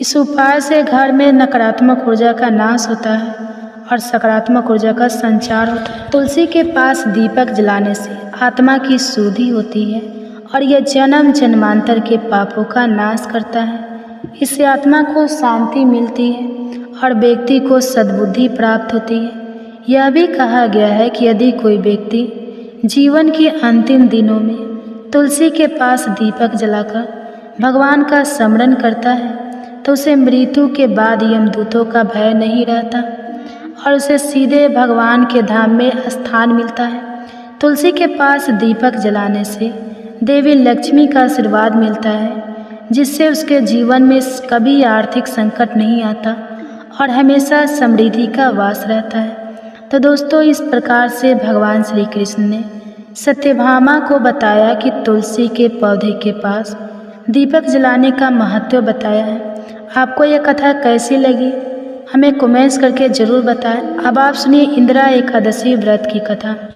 इस उपाय से घर में नकारात्मक ऊर्जा का नाश होता है और सकारात्मक ऊर्जा का संचार होता है। तुलसी के पास दीपक जलाने से आत्मा की शुद्धि होती है और यह जन्म जन्मांतर के पापों का नाश करता है। इससे आत्मा को शांति मिलती है और व्यक्ति को सद्बुद्धि प्राप्त होती है। यह भी कहा गया है कि यदि कोई व्यक्ति जीवन के अंतिम दिनों में तुलसी के पास दीपक जलाकर भगवान का स्मरण करता है तो उसे मृत्यु के बाद यमदूतों का भय नहीं रहता और उसे सीधे भगवान के धाम में स्थान मिलता है। तुलसी के पास दीपक जलाने से देवी लक्ष्मी का आशीर्वाद मिलता है, जिससे उसके जीवन में कभी आर्थिक संकट नहीं आता और हमेशा समृद्धि का वास रहता है। तो दोस्तों, इस प्रकार से भगवान श्री कृष्ण ने सत्यभामा को बताया कि तुलसी के पौधे के पास दीपक जलाने का महत्व बताया है। आपको यह कथा कैसी लगी हमें कमेंट्स करके ज़रूर बताएं। अब आप सुनिए इंदिरा एकादशी व्रत की कथा।